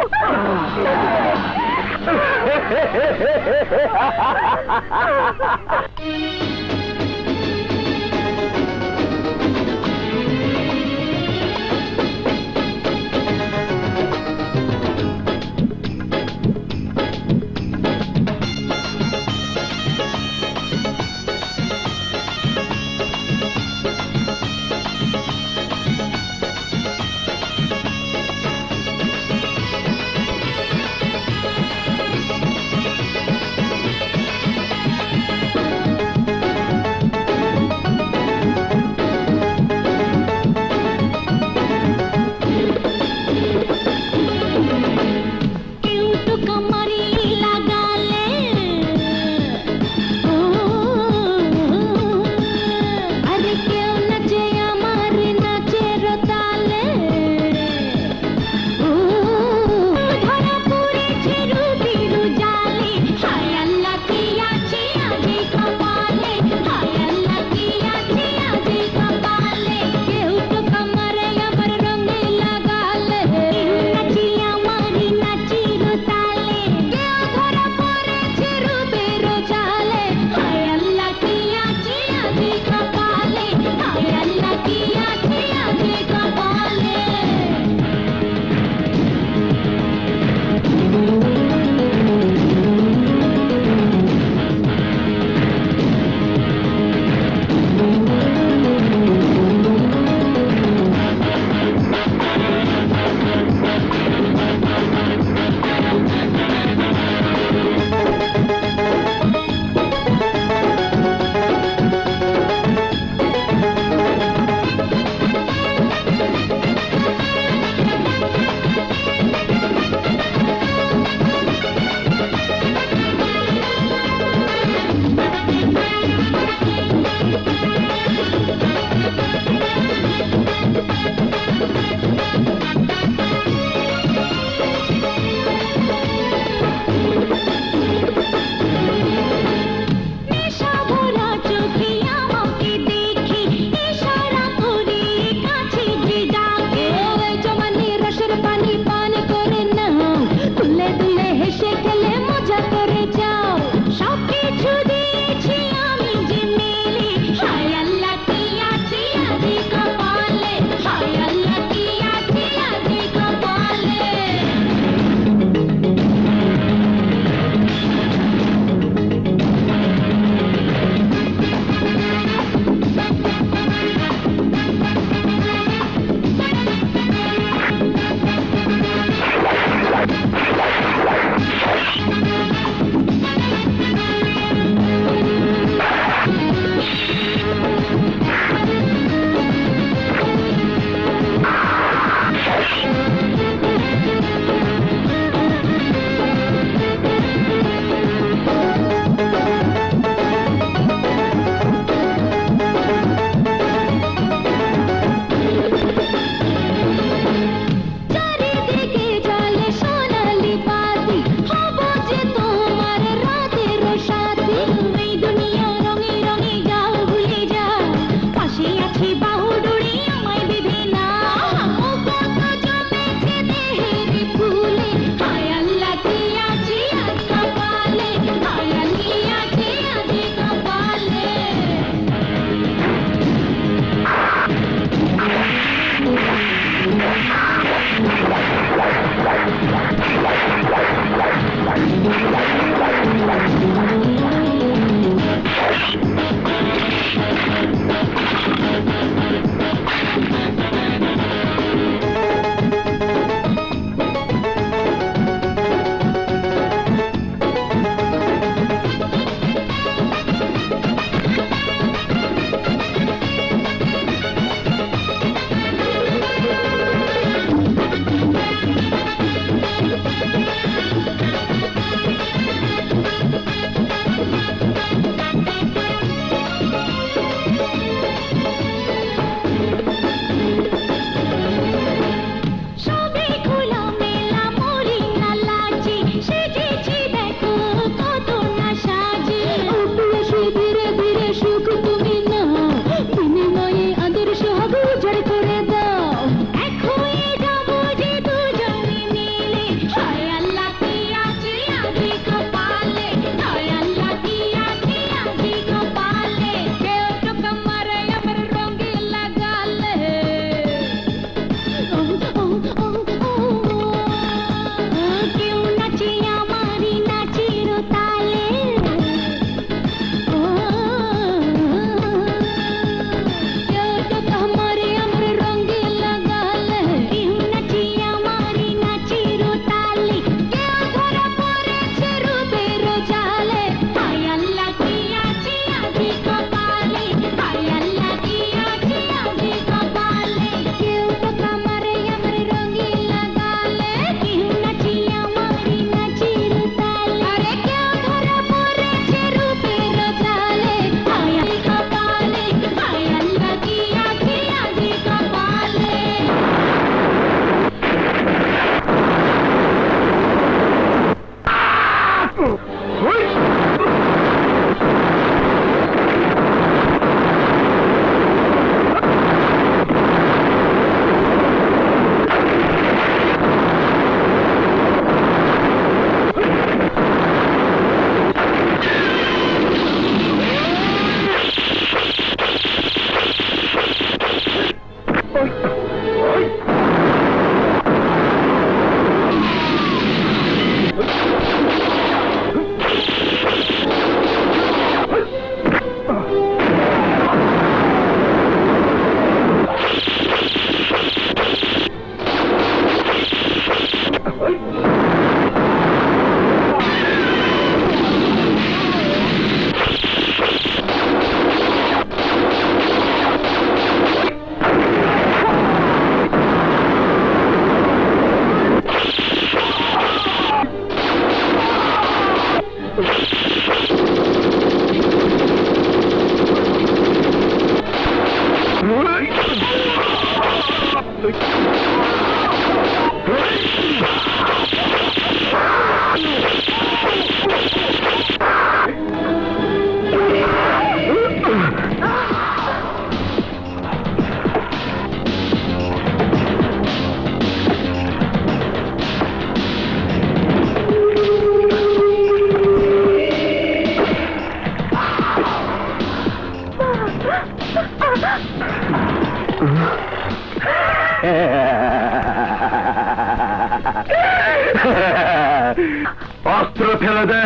অস্ত্র ফেলে দে,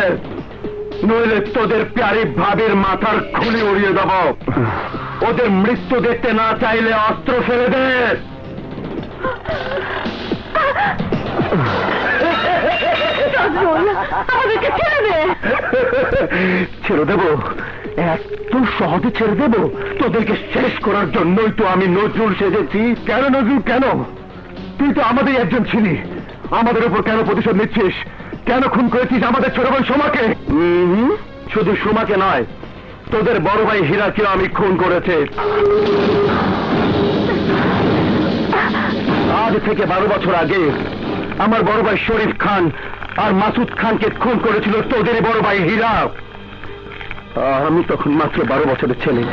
নইলে তোদের প্যারি ভাবির মাথার খুলি উড়িয়ে দেব। ওদের মৃত্যু দেখতে না চাইলে অস্ত্র ফেলে দে। আমাদেরকে ছেড়ে দে। ছেড়ে দেব? এত সহজে ছেড়ে দেব? তোদেরকে শেষ করার জন্যই তো আমি নজরুল সেজেছি। কেন নজরুল, কেন? তুই তো আমাদের একজন ছিলি, আমাদের উপর কেন প্রতিশোধ নিচ্ছিস? কেন খুন করেছিস আমাদের ছোট ভাই সোমাকে? শুধু সোমাকে নয়, তোদের বড় ভাই হীরাকেও আমি খুন করেছি। আজ থেকে 12 বছর আগে আমার বড় ভাই শরীফ খান আর মাসুদ খানকে খুন করেছিল তোদের বড় ভাই হীরা। আমি তখন মাত্র 12 বছরের ছেলে।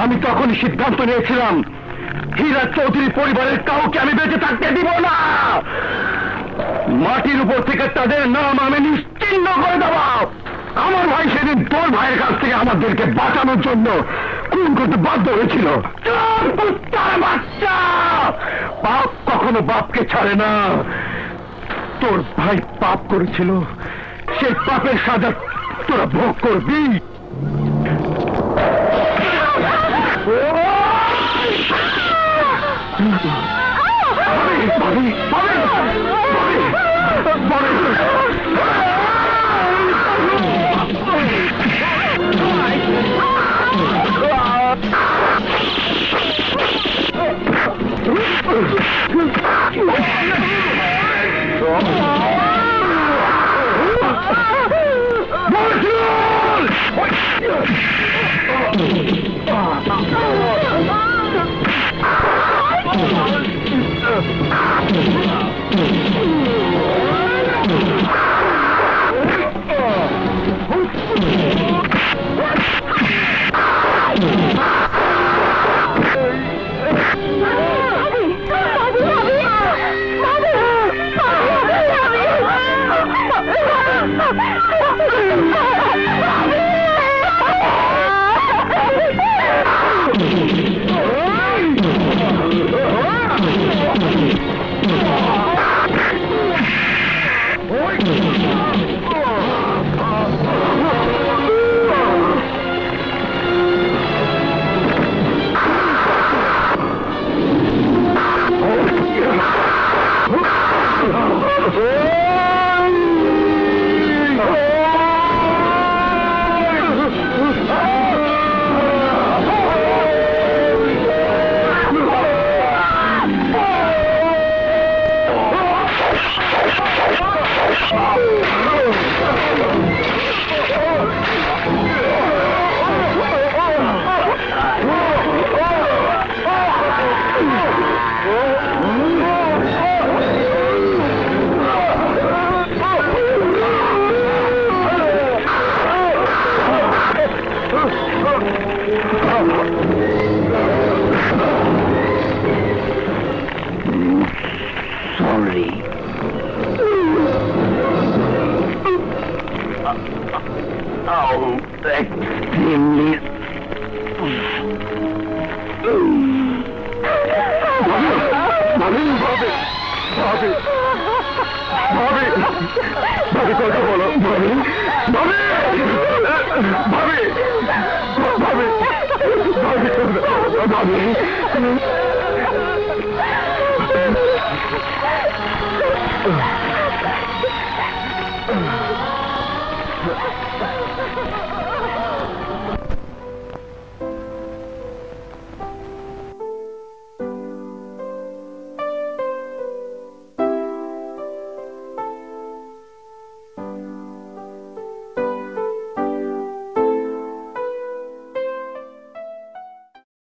আমি তখন সিদ্ধান্ত নিয়েছিলাম হীরা চৌধুরী পরিবারের কাউকে আমি বেঁচে থাকতে দিব না। মাটির উপর থেকে তাদের নাম আমি নিশ্চিহ্ন করে দেব। আমার ভাই সেদিন তোর ভাইয়ের কাছ থেকে আমাদেরকে বাঁচানোর জন্য খুন করতে বাধ্য হয়েছিল। বাচ্চা, বাপ কখনো বাপকে ছাড়ে না। তোর ভাই পাপ করেছিল, সেই পাপের সাজা তোরা ভোগ করবি। ভাবি